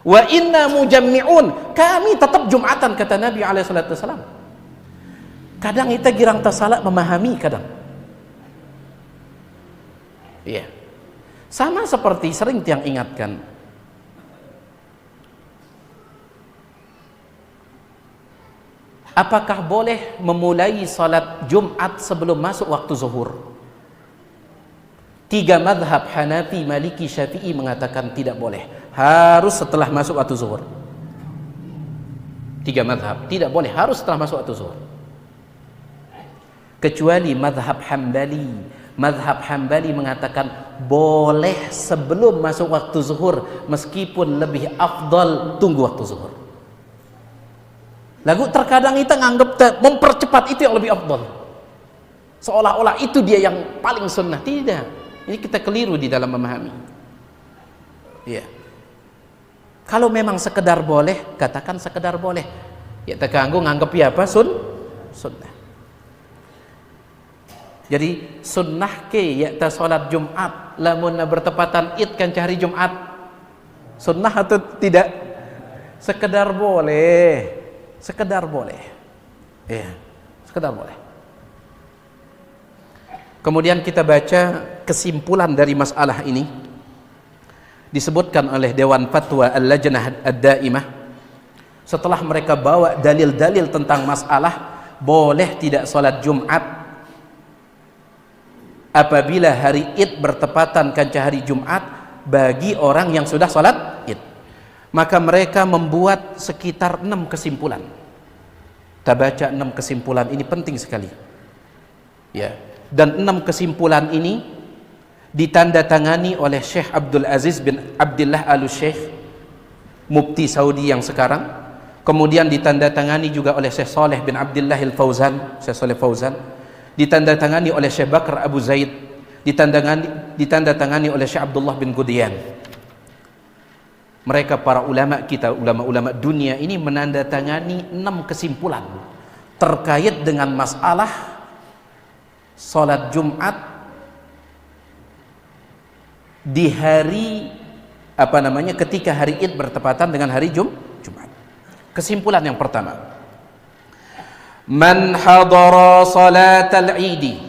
[SPEAKER 2] Wa inna mujammi'un, kami tetap Jumatan, kata Nabi alaihi salatu wasallam. Kadang kita girang tersalah memahami kadang. Iya. Sama seperti sering tiang ingatkan, apakah boleh memulai salat Jumat sebelum masuk waktu zuhur? 3 madhab Hanafi, Maliki, Syafi'i mengatakan tidak boleh, harus setelah masuk waktu zuhur. 3 madhab tidak boleh, harus setelah masuk waktu zuhur. Kecuali madhab Hambali. Madhab Hambali mengatakan boleh sebelum masuk waktu zuhur, meskipun lebih afdal tunggu waktu zuhur. Lagu terkadang kita nganggap mempercepat itu yang lebih afdal, seolah-olah itu dia yang paling sunnah. Tidak. Ini kita keliru di dalam memahami. Iya. Kalau memang sekedar boleh, katakan sekedar boleh. Ya terganggu nganggep ya apa? Sunnah. Jadi sunnah ke ya ta salat Jumat lamun bertepatan id kan hari Jumat. Sunnah atau tidak? Sekedar boleh. Sekedar boleh. Iya, sekedar boleh. Kemudian kita baca kesimpulan dari masalah ini, disebutkan oleh Dewan Fatwa Al-Lajnah Ad-Daimah, setelah mereka bawa dalil-dalil tentang masalah boleh tidak salat Jumat apabila hari Id bertepatan kanca hari Jumat bagi orang yang sudah salat Id, maka mereka membuat sekitar 6 kesimpulan. Kita baca 6 kesimpulan ini, penting sekali ya. Dan 6 kesimpulan ini ditandatangani oleh Syekh Abdul Aziz bin Abdullah Al-Syekh, mufti Saudi yang sekarang. Kemudian ditandatangani juga oleh Syekh Saleh bin Abdullah Al-Fauzan, Syekh Saleh Fauzan. Ditandatangani oleh Syekh Bakar Abu Zaid. Ditandatangani oleh Syekh Abdullah bin Gudian. Mereka para ulama kita, ulama-ulama dunia ini menandatangani 6 kesimpulan terkait dengan masalah salat Jumat di hari ketika hari Id bertepatan dengan hari Jumat. Kesimpulan yang pertama, man hadara salatal Id,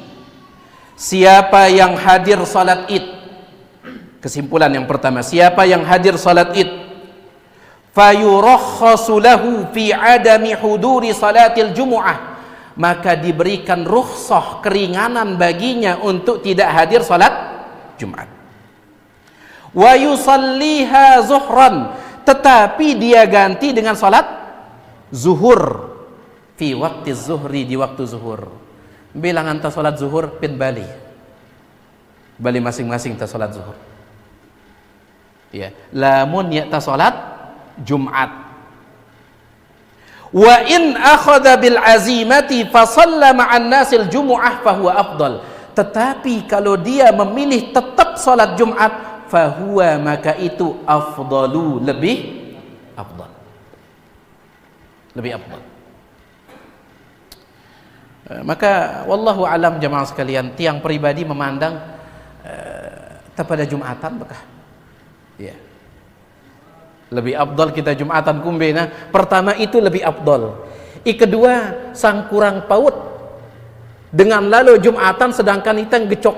[SPEAKER 2] siapa yang hadir salat Id. Kesimpulan yang pertama, siapa yang hadir salat Id, fayurakhasu lahu fi adami huduri salatil Jumu'ah, maka diberikan rukhsah, keringanan baginya untuk tidak hadir salat Jumat. Wa yusalliha zuhran, tetapi dia ganti dengan salat zuhur fi waktu zuhri, di waktu zuhur. Bilang anta salat zuhur pin Bali masing-masing ta salat zuhur ya, lamun ya ta salat Jumat. Wa in akhadha bil azimati fa shalla ma'an nasil jumu'ah fa huwa afdal, tetapi kalau dia memilih tetap salat Jumat, fahuwa, maka itu afdalu, lebih afdal, lebih afdal. Maka wallahu alam jamaah sekalian, tiang pribadi memandang pada Jumatan bekah ya, lebih afdal kita Jumatan kumbena. Pertama itu lebih afdal. Kedua, sang kurang paut dengan lalu Jumatan sedangkan kita ngecok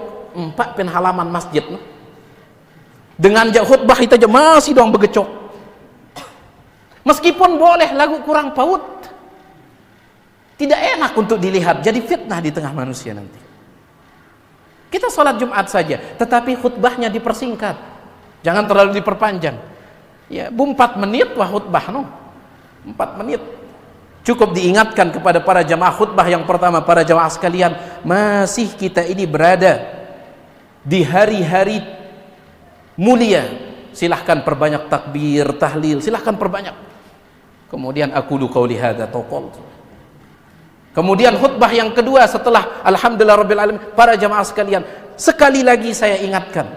[SPEAKER 2] 4 pin halaman masjid dengan khutbah kita aja masih dong begecok, meskipun boleh lagu kurang paut, tidak enak untuk dilihat, jadi fitnah di tengah manusia nanti. Kita sholat Jumat saja, tetapi khutbahnya dipersingkat, jangan terlalu diperpanjang ya, 4 menit wah khutbah 4 menit cukup. Diingatkan kepada para jamaah khutbah yang pertama, para jamaah sekalian, masih kita ini berada di hari-hari mulia, silahkan perbanyak takbir, tahlil, silahkan perbanyak. Kemudian aqulu qauli hadza taqul. Kemudian khutbah yang kedua setelah alhamdulillah rabbil alamin, para jamaah sekalian, sekali lagi saya ingatkan,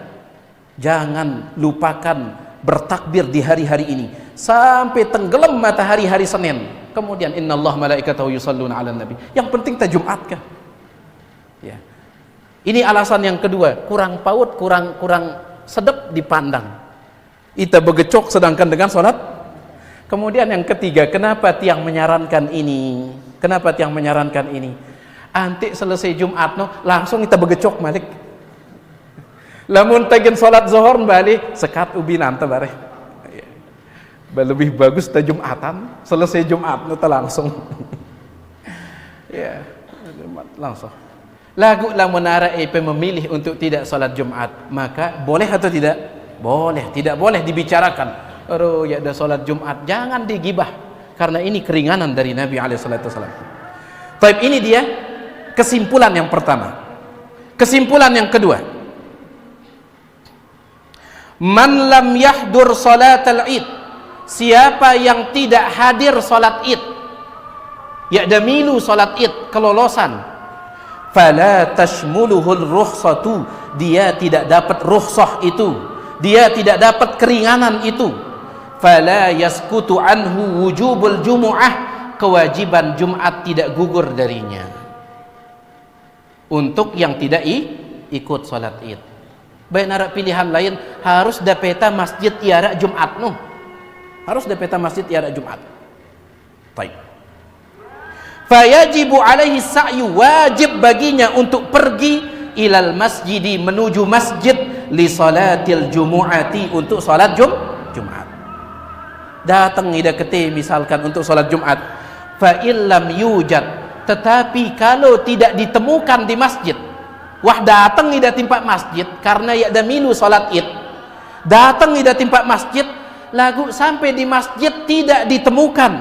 [SPEAKER 2] jangan lupakan bertakbir di hari-hari ini sampai tenggelam matahari hari Senin. Kemudian innallaha malaikatahu yusholluna 'alan nabi. Yang penting ta Jumatkan. Ya. Ini alasan yang kedua, kurang paut, kurang sedap dipandang. Ita begecok sedangkan dengan sholat. Kemudian yang ketiga, kenapa tiang menyarankan ini? Kenapa tiang menyarankan ini? Antik selesai Jumat langsung kita begecok balik. Lamun tagen sholat zuhur balik sekat ubinan ta bare. Lebih bagus ta Jumatan, selesai Jumat ta langsung. Ya, langsung. Lagu lamun ara memilih untuk tidak sholat Jumat, maka boleh atau tidak? Boleh, tidak boleh dibicarakan. Oh ya ada sholat Jumat, jangan digibah, karena ini keringanan dari Nabi SAW. Baik, ini dia kesimpulan yang pertama. Kesimpulan yang kedua, man lam yahdur salatal Id, siapa yang tidak hadir salat Id, ya'damilu salat Id, kelolosan, fala tashmuluhul rukhsatu, dia tidak dapat rukhsah itu, dia tidak dapat keringanan itu. Fala yaskutu anhu wujubul jumu'ah, kewajiban Jumat tidak gugur darinya. Untuk yang tidak ikut salat Id, baik nara pilihan lain, harus dapeta masjid tiara Jumat harus dapeta masjid tiara Jumat. Baik, fayajibu alaihi sa'yu, wajib baginya untuk pergi ilal masjidi, menuju masjid, li salatil jumu'ati, untuk salat Jumat. datang ida kete misalkan untuk salat Jumat, fa illam yujad, tetapi kalau tidak ditemukan di masjid, wah datang ida timpak masjid karena ya ada milu salat Id, datang ida timpak masjid lagu sampai di masjid tidak ditemukan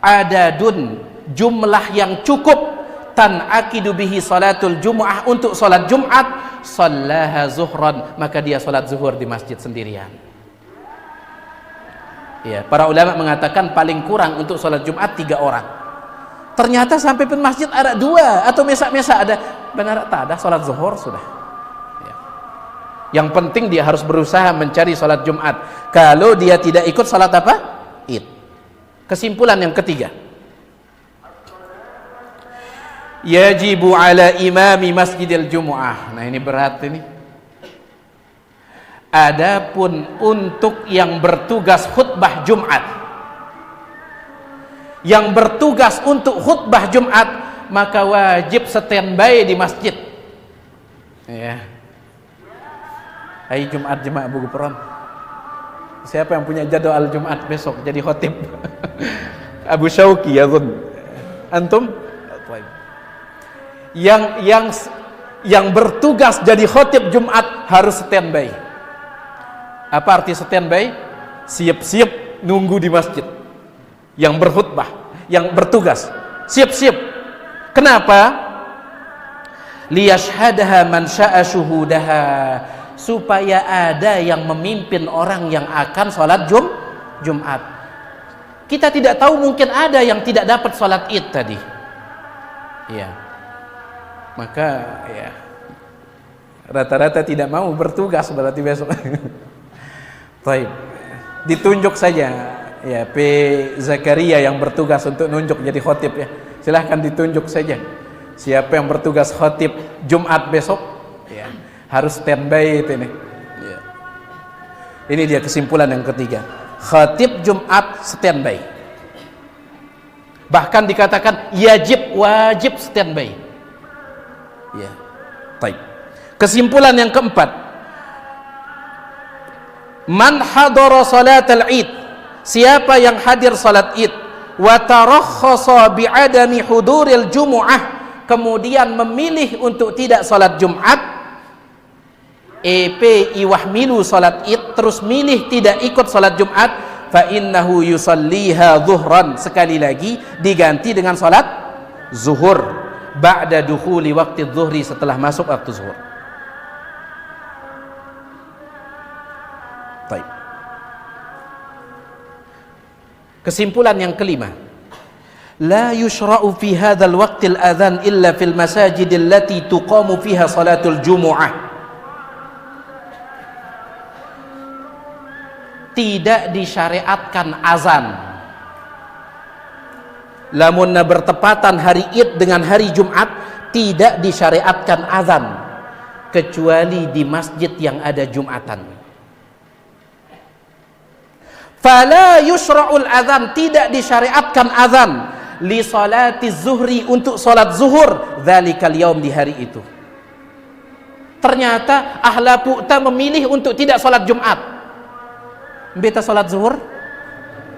[SPEAKER 2] adadun, jumlah yang cukup, tanakidu bihi salatul jumu'ah, untuk salat Jumat, sallaha zuhran, maka dia salat zuhur di masjid sendirian. Ya, para ulama mengatakan paling kurang untuk salat Jumat 3 orang. Ternyata sampai pun masjid ada 2 atau mesa-mesa ada, benar tak ada salat zuhur sudah. Ya. Yang penting dia harus berusaha mencari salat Jumat. Kalau dia tidak ikut salat apa? Id. Kesimpulan yang ketiga, yajibu ala imami masjidil jumu'ah. Nah ini berat ini. Adapun untuk yang bertugas khutbah Jumat, yang bertugas untuk khutbah Jumat, maka wajib standby di masjid. Ya. Hari Jumat jemaah Buku Peron. Siapa yang punya jadwal Jumat besok jadi khotib? Abu Syauki ya Zun. Antum? Yang bertugas jadi khotib Jumat harus standby. Apa arti standby? Siap-siap nunggu di masjid. Yang berkhutbah, yang bertugas, siap-siap. Kenapa? Liyashhadaha man syaa syuhudaha, supaya ada yang memimpin orang yang akan sholat Jumat. Kita tidak tahu, mungkin ada yang tidak dapat sholat Id tadi. Ya. Maka ya rata-rata tidak mau bertugas berarti besok. Baik, ditunjuk saja ya P. Zakaria yang bertugas untuk nunjuk jadi khotib ya. Silahkan ditunjuk saja. Siapa yang bertugas khotib Jumat besok ya, harus standby itu nih. Ya. Ini dia kesimpulan yang ketiga. Khotib Jumat standby. Bahkan dikatakan wajib standby. Ya. Baik. Kesimpulan yang keempat, man hadara salatal Id, siapa yang hadir salat Id, wa tarakhasa bi'adami huduril jumu'ah, kemudian memilih untuk tidak salat Jumat, iwah milu salat Id, terus milih tidak ikut salat Jumat, fa innahu yusalliha zuhran, sekali lagi diganti dengan salat zuhur, ba'da dukhuli waqti zuhri, setelah masuk waktu zuhur. Baik. Kesimpulan yang kelima, la yushra'u fi hadzal waqtil adzan illa fil masajid allati tuqamu fiha salatul jumu'ah. Tidak disyariatkan azan lamun bertepatan hari Id dengan hari Jumat, tidak disyariatkan azan kecuali di masjid yang ada Jumatan. Fala yusra'ul adzan, tidak disyariatkan azan li salati zuhri, untuk salat zuhur, dzalikal yaum, di hari itu. Ternyata ahla pu'ta memilih untuk tidak salat Jumat, beta salat zuhur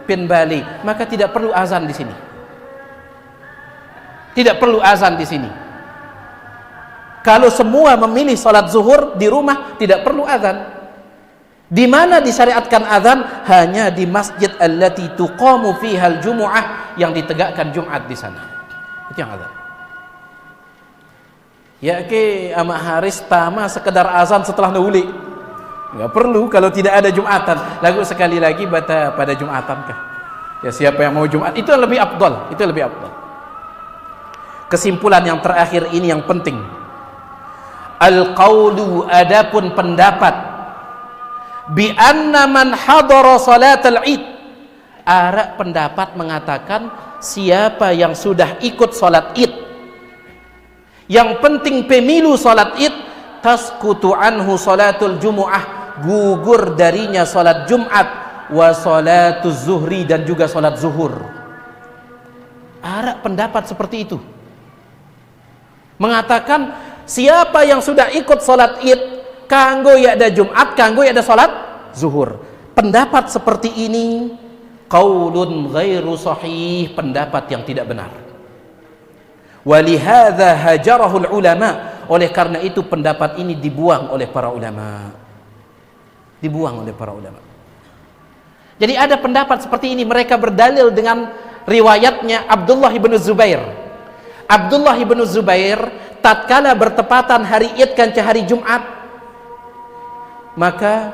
[SPEAKER 2] pin bali, maka tidak perlu azan di sini. Tidak perlu azan di sini. Kalau semua memilih salat zuhur di rumah, tidak perlu azan. Di mana disyariatkan azan? Hanya di masjid allati tuqamu fiha al-jumu'ah, yang ditegakkan Jumat di sana. Itu yang azan. Ya ke ama haris tama sekedar azan setelah nauli. Enggak perlu kalau tidak ada Jumatan. Lagu sekali lagi pada Jumatan kah? Ya siapa yang mau Jumat, itu lebih afdal, itu lebih afdal. Kesimpulan yang terakhir ini yang penting. Al-qaulu, adapun pendapat, bi anna man hadara salatal Id, ada pendapat mengatakan siapa yang sudah ikut salat Id, yang penting pemilu salat Id, tasqutu anhu salatul jumu'ah, gugur darinya salat Jumat, wa salatuz zuhri, dan juga salat zuhur. Ada pendapat seperti itu, mengatakan siapa yang sudah ikut salat Id, kanggo ya ada Jumat, kanggo ya ada salat zuhur. Pendapat seperti ini qaulun ghairu sahih, pendapat yang tidak benar. Walihadza hajarahul ulama, oleh karena itu pendapat ini dibuang oleh para ulama. Dibuang oleh para ulama. Jadi ada pendapat seperti ini, mereka berdalil dengan riwayatnya Abdullah bin Zubair. Abdullah bin Zubair tatkala bertepatan hari Id kan hari Jumat, maka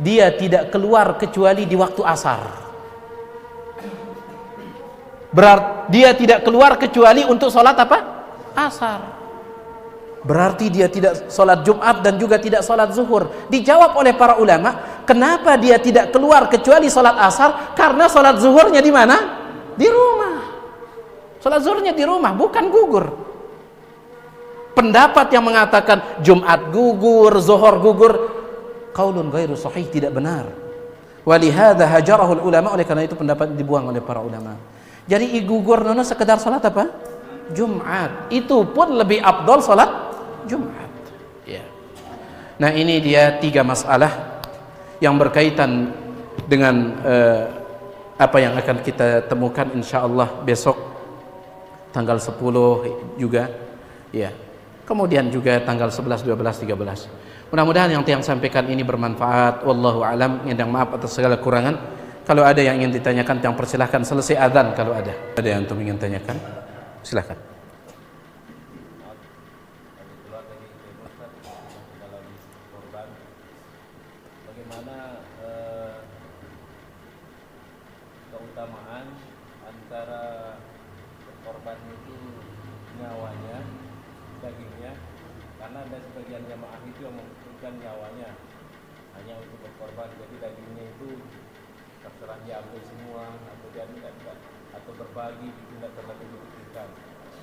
[SPEAKER 2] dia tidak keluar kecuali di waktu asar. Berarti dia tidak keluar kecuali untuk sholat apa? Asar. Berarti dia tidak sholat Jumat dan juga tidak sholat zuhur. Dijawab oleh para ulama, kenapa dia tidak keluar kecuali sholat asar? Karena sholat zuhurnya di mana? Di rumah. Sholat zuhurnya di rumah, bukan gugur. Pendapat yang mengatakan Jumat gugur, zuhur gugur, qaulun ghairu sahih, tidak benar. Walihadza hajarahul ulama, oleh karena itu pendapat dibuang oleh para ulama. Jadi gugur nono sekedar salat apa? Jumat. Itu pun lebih afdal salat Jumat. Ya. Nah, ini dia 3 masalah yang berkaitan dengan apa yang akan kita temukan insyaallah besok tanggal 10 juga. Ya. Kemudian juga tanggal 11, 12, 13. Mudah-mudahan yang tiang sampaikan ini bermanfaat. Wallahu alam. Nyandang maaf atas segala kurangan. Kalau ada yang ingin ditanyakan, yang persilahkan selesai azan kalau ada. Ada yang ingin tanyakan? Silahkan.
[SPEAKER 3] Bagaimana keutamaan antara korban itu nyawanya, dagingnya, karena ada sebagian jamaah itu yang membutuhkan nyawanya hanya untuk berkorban, jadi dagingnya itu terserah diambil semua atau dia tidak atau berbagi, itu tidak terlalu dibutuhkan.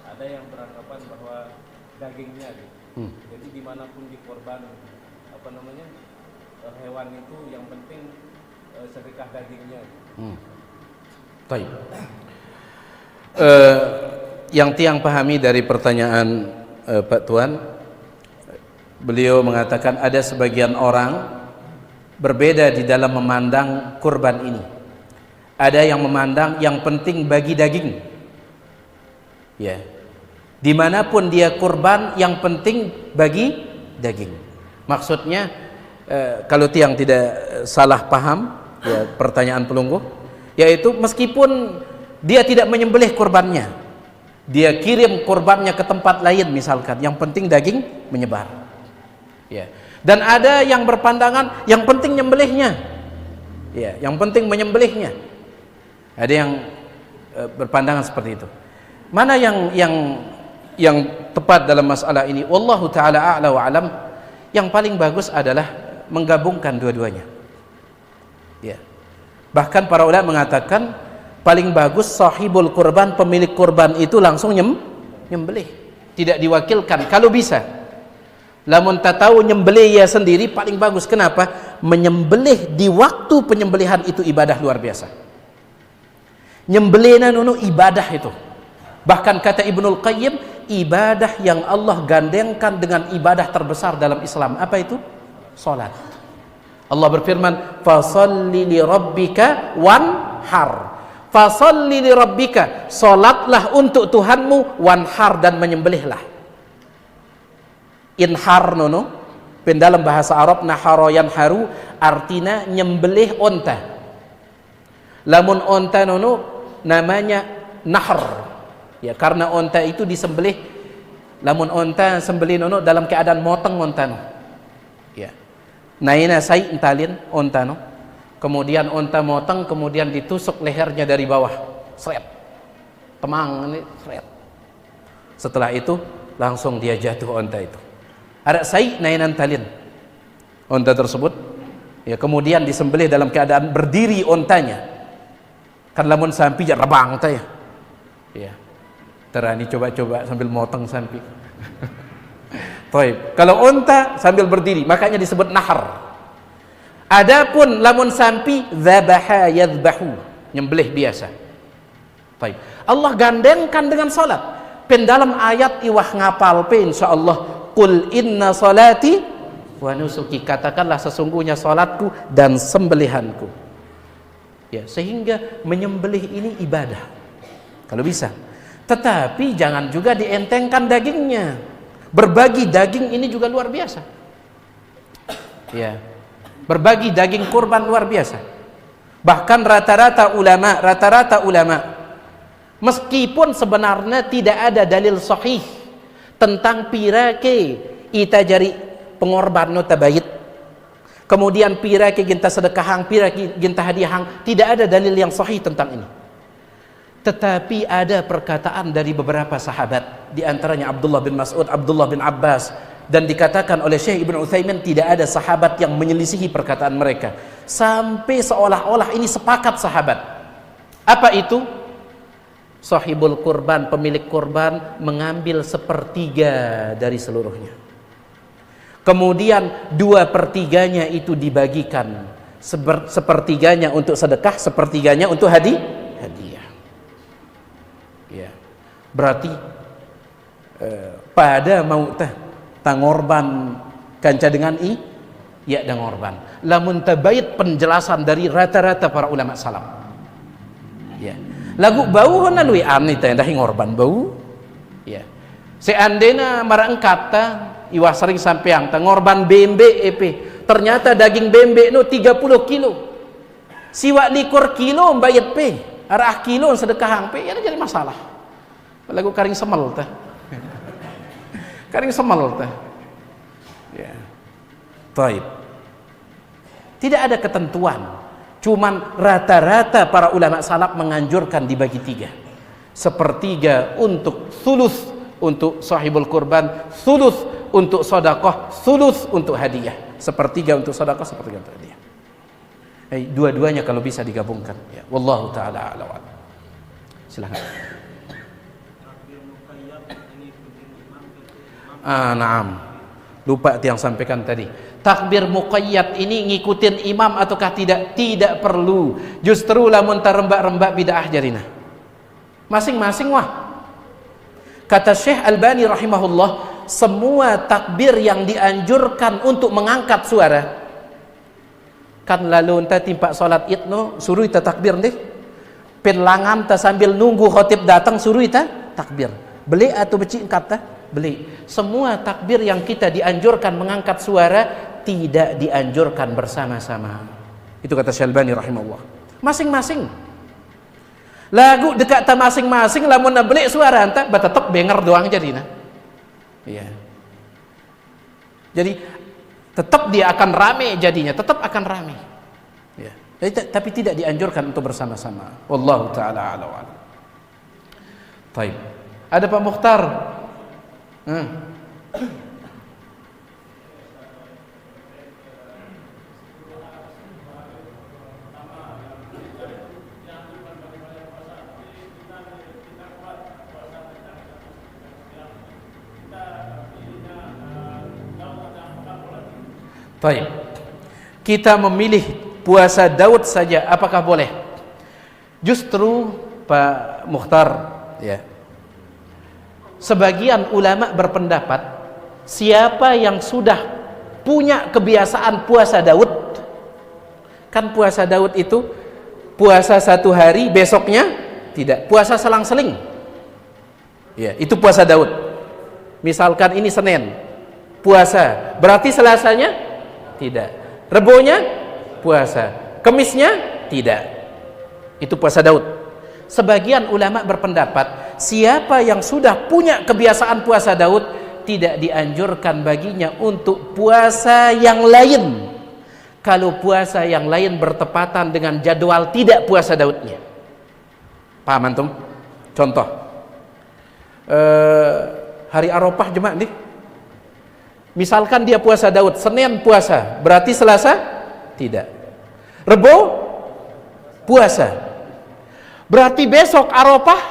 [SPEAKER 3] Ada yang beranggapan bahwa dagingnya gitu. Jadi dimanapun dikorban hewan itu yang penting sedekah dagingnya.
[SPEAKER 2] Baik. Yang tiang pahami dari pertanyaan Pak Tuan, beliau mengatakan ada sebagian orang berbeda di dalam memandang kurban ini. Ada yang memandang yang penting bagi daging, ya, dimanapun dia kurban yang penting bagi daging. Maksudnya kalau tiang tidak salah paham ya pertanyaan pelungguh, yaitu meskipun dia tidak menyembelih kurbannya, dia kirim kurbannya ke tempat lain misalkan, yang penting daging menyebar, ya. Dan ada yang berpandangan yang penting nyembelihnya, ya, yang penting menyembelihnya. Ada yang berpandangan seperti itu. Mana yang tepat dalam masalah ini? Wallahu taala a'la wa alam. Yang paling bagus adalah menggabungkan dua-duanya. Ya. Bahkan para ulama mengatakan paling bagus sahibul kurban, pemilik kurban itu langsung nyembelih, tidak diwakilkan kalau bisa. Lamun tak tahu nyembelih ya sendiri paling bagus. Kenapa? Menyembelih di waktu penyembelihan itu ibadah luar biasa. Nyembelih nanu ibadah itu. Bahkan kata Ibnul Qayyim, ibadah yang Allah gandengkan dengan ibadah terbesar dalam Islam. Apa itu? Salat. Allah berfirman, "Fasholli li rabbika wanhar." Fasholli li rabbika, salatlah untuk Tuhanmu, wanhar, dan menyembelihlah. Inhar nono dalam bahasa Arab nahara yanharu artinya nyembelih onta. Lamun onta nono namanya nahr, ya, karena onta itu disembelih. Lamun onta sembelih nono dalam keadaan motong onta no, ya, naina sai entalin onta no, kemudian onta motong, kemudian ditusuk lehernya dari bawah, seret, temang ini seret. Setelah itu langsung dia jatuh onta itu. Ada sai nainan talin onta tersebut, ya, kemudian disembelih dalam keadaan berdiri ontanya. Kan lamun sampi ya rebang teh, ya, terani coba-coba sambil motong sampi. Baik, kalau onta sambil berdiri makanya disebut nahar. Adapun lamun sampi dzabaha yadzbahu, nyembelih biasa. Baik, Allah gandengkan dengan salat. Pen dalam ayat iwah ngapal pe insyaallah, qul inna salati wa nusuki, katakanlah sesungguhnya salatku dan sembelihanku. Ya, sehingga menyembelih ini ibadah kalau bisa. Tetapi jangan juga dientengkan dagingnya. Berbagi daging ini juga luar biasa. Ya, berbagi daging kurban luar biasa. Bahkan rata-rata ulama, meskipun sebenarnya tidak ada dalil sahih tentang pirake ita jari pengorban no tabayit, kemudian pirake ginta sedekahang, pirake ginta hadiahang, tidak ada dalil yang sahih tentang ini. Tetapi ada perkataan dari beberapa sahabat, di antaranya Abdullah bin Mas'ud, Abdullah bin Abbas, dan dikatakan oleh Syekh Ibn Utsaimin tidak ada sahabat yang menyelisihi perkataan mereka, sampai seolah-olah ini sepakat sahabat. Apa itu? Sahibul kurban, pemilik kurban, mengambil sepertiga dari seluruhnya, kemudian 2/3 itu dibagikan, sepertiganya untuk sedekah, sepertiganya untuk hadiah. Ya, berarti pada mau tangorban kanca dengan ya dangorban. Lamun tabayit penjelasan dari rata-rata para ulama salam. Ya, lagu bau hona lui ani teh dah ngorban bau. Ya, seandainya marangkat ta iwah sering sampeang tangorban bembe ternyata daging bembe no 30 kilo, siwa likur kilo bayat pe arah kilo sedekah pe, ya jadi masalah. Lagu karing semel teh. Karing semel teh. Ya. Baik. Tidak ada ketentuan. Cuman rata-rata para ulama salaf menganjurkan dibagi 3. Sepertiga untuk sulus untuk sahibul kurban, sulus untuk sedekah, sulus untuk hadiah. Sepertiga untuk sedekah, sepertiga untuk hadiah. Dua-duanya kalau bisa digabungkan. Ya, wallahu taala a'lam. Silakan. Naam. Lupa yang sampaikan tadi. Takbir muqayyad ini ngikutin imam ataukah tidak? Tidak perlu. Justru lamun tarembak-rembak bid'ah jarina. Masing-masing wah. Kata Syekh Albani rahimahullah, semua takbir yang dianjurkan untuk mengangkat suara, kan lalu entah timpak solat id no suruh ita takbir deh, penlangan ta sambil nunggu khotib datang suruh ita takbir, beli atau beci engkat ta beli. Semua takbir yang kita dianjurkan mengangkat suara tidak dianjurkan bersama-sama. Itu kata Syalbani rahimahullah. Masing-masing lagu dekat ta masing-masing, lamun beli suara anta batetep benger doang jadi nah. Iya. Jadi tetap dia akan rame jadinya, tetap akan rame. Ya. Jadi, tapi tidak dianjurkan untuk bersama-sama. Wallahu taala a'lam. Baik. Ada Pak Mukhtar. Baik. Kita memilih puasa Daud saja, apakah boleh? Justru Pak Mukhtar, ya, sebagian ulama berpendapat siapa yang sudah punya kebiasaan puasa Daud, kan puasa Daud itu puasa 1 hari besoknya tidak, puasa selang-seling, ya, itu puasa Daud. Misalkan ini Senin puasa, berarti Selasanya tidak, Rebonya puasa, Kemisnya tidak. Itu puasa Daud. Sebagian ulama berpendapat siapa yang sudah punya kebiasaan puasa Daud tidak dianjurkan baginya untuk puasa yang lain kalau puasa yang lain bertepatan dengan jadwal tidak puasa Daudnya. Paham antum? Contoh hari Arafah jemaah nih, misalkan dia puasa Daud, Senin puasa, berarti Selasa tidak, Rebo puasa, berarti besok Arafah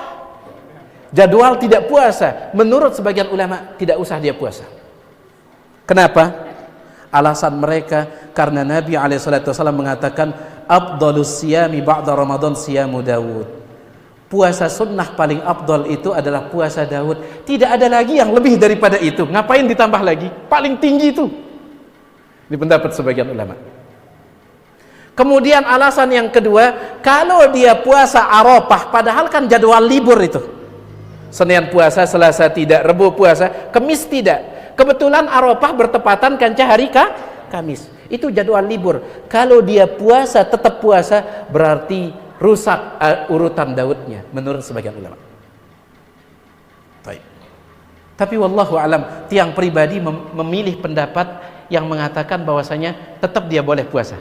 [SPEAKER 2] jadwal tidak puasa. Menurut sebagian ulama tidak usah dia puasa. Kenapa? Alasan mereka karena Nabi SAW mengatakan afdalus siyami ba'da Ramadan siyamu Daud. Puasa sunnah paling afdal itu adalah puasa Daud. Tidak ada lagi yang lebih daripada itu. Ngapain ditambah lagi? Paling tinggi itu. Ini pendapat sebagian ulama. Kemudian alasan yang kedua, kalau dia puasa Arafah, padahal kan jadwal libur itu. Senin puasa, Selasa tidak, Rabu puasa, Kamis tidak. Kebetulan Arafah bertepatan kan hari Kamis. Itu jadwal libur. Kalau dia puasa, tetap puasa, berarti rusak urutan Daudnya menurut sebagian ulama. Baik. Tapi wallahu alam, tiang pribadi memilih pendapat yang mengatakan bahwasanya tetap dia boleh puasa.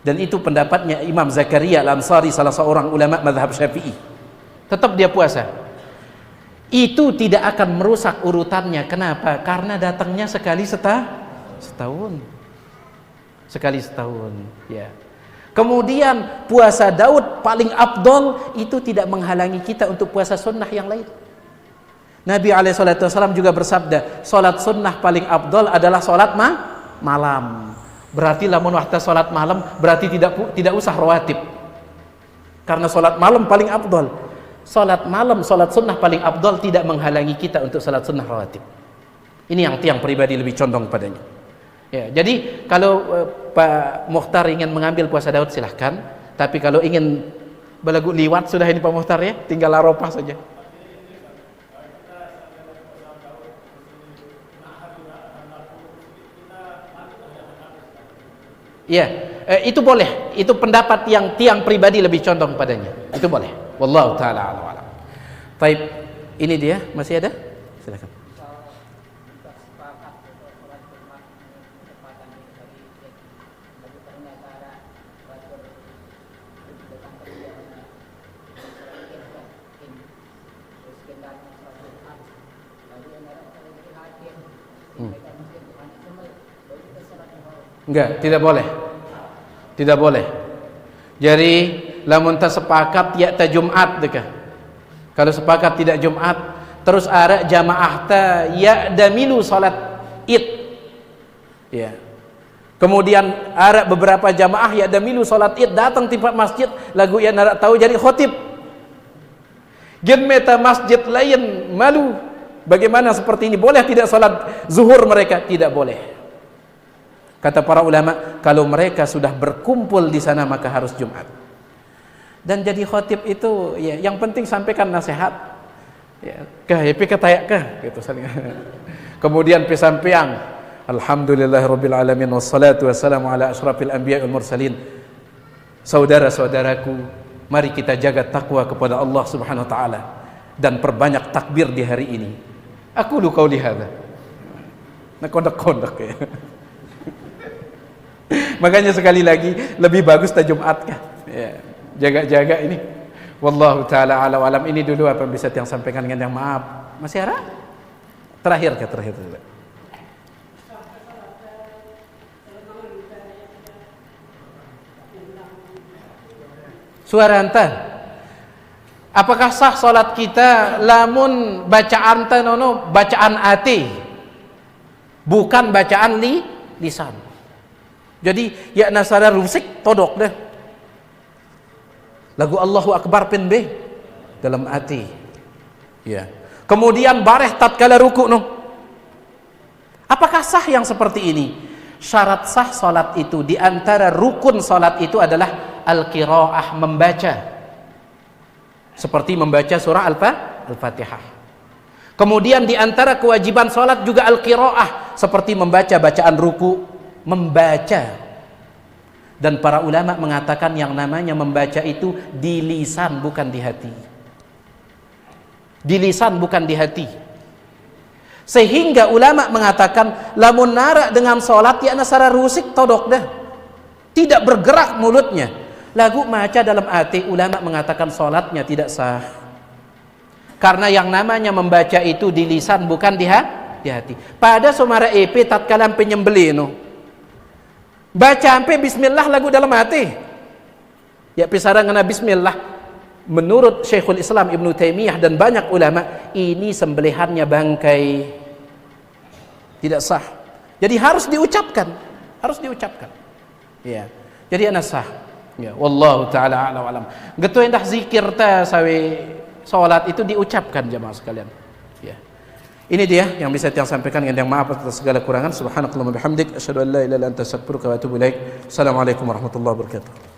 [SPEAKER 2] Dan itu pendapatnya Imam Zakaria Al-Ansari, salah seorang ulama mazhab Syafi'i. Tetap dia puasa. Itu tidak akan merusak urutannya. Kenapa? Karena datangnya sekali setahun. Sekali setahun, ya. Kemudian puasa Daud paling afdol, itu tidak menghalangi kita untuk puasa sunnah yang lain. Nabi SAW juga bersabda, salat sunnah paling afdol adalah salat malam. Berarti lamun waktu salat malam berarti tidak usah rawatib. Karena salat malam paling afdol. Salat malam, salat sunnah paling afdol tidak menghalangi kita untuk salat sunnah rawatib. Ini yang tiang pribadi lebih condong padanya. Ya, jadi kalau Pak Mukhtar ingin mengambil puasa Daud silahkan. Tapi kalau ingin belagu liwat sudah ini Pak Mukhtar ya, tinggal Arafah saja. Ya, itu boleh. Itu pendapat yang tiang pribadi lebih condong padanya. Itu boleh. Wallahu taala a'lam. Baik, ini dia, masih ada? Silakan. Enggak, tidak boleh. Tidak boleh. Jadi lamun ta sepakat ya ta Jumat deka. Kalau sepakat tidak Jumat, terus ada jamaah ta ya damilu salat Id. Ya. Kemudian ada beberapa jamaah ya damilu salat Id datang tempat masjid lagu yang nak tahu jadi khotib. Gen meta masjid lain malu. Bagaimana seperti ini? Boleh tidak salat zuhur mereka? Tidak boleh. Kata para ulama, kalau mereka sudah berkumpul di sana maka harus Jumat. Dan jadi khotib itu ya, yang penting sampaikan nasihat. Ya, gitu saling. Kemudian pesampean, alhamdulillahirabbil alamin wassalatu wassalamu ala asyrafil anbiya'i wal mursalin. Saudara-saudaraku, mari kita jaga takwa kepada Allah Subhanahu wa taala dan perbanyak takbir di hari ini. Aku lu qauli hadza. Nak kondak-kondak ya. Makanya sekali lagi lebih bagus ta Jumat kah? Ya, jaga-jaga ini. Wallahu taala alam. Ini dulu apa bisa yang sampaikan dengan yang maaf. Masih ada? Terakhir. Suara anta. Apakah sah salat kita lamun bacaan ta nono bacaan ati? Bukan bacaan lisan. Jadi ya nasara rusik todok dah. Lagu Allahu Akbar pin be dalam hati. Ya. Kemudian bareh tatkala ruku no. Apakah sah yang seperti ini? Syarat sah salat itu di antara rukun salat itu adalah al-qiraah, membaca. Seperti membaca surah Al-Fatihah. Kemudian di antara kewajiban salat juga al-qiraah, seperti membaca bacaan ruku, membaca. Dan para ulama mengatakan yang namanya membaca itu di lisan bukan di hati. Di lisan bukan di hati. Sehingga ulama mengatakan lamun nara dengan salat ya nasara rusik todok dah. Tidak bergerak mulutnya. Lagu maca dalam hati, ulama mengatakan salatnya tidak sah. Karena yang namanya membaca itu di lisan bukan di hati. Pada sumara EP tatkala penyembelih no. Baca sampai bismillah lagu dalam hati. Ya pisarang ngana bismillah. Menurut Syekhul Islam Ibnu Taimiyah dan banyak ulama, ini sembelihannya bangkai. Tidak sah. Jadi harus diucapkan. Ya. Jadi ana sah. Ya, wallahu taala a'lam. Getu endah zikir ta sawe salat itu diucapkan jemaah sekalian. Ya. Ini dia yang bisa saya sampaikan, yang maaf atas segala kurangan. Subhanakallahumma bihamdik, asyhadu an la ilaha illa anta astaghfiruka wa atubu ilaik. Assalamualaikum warahmatullahi wabarakatuh.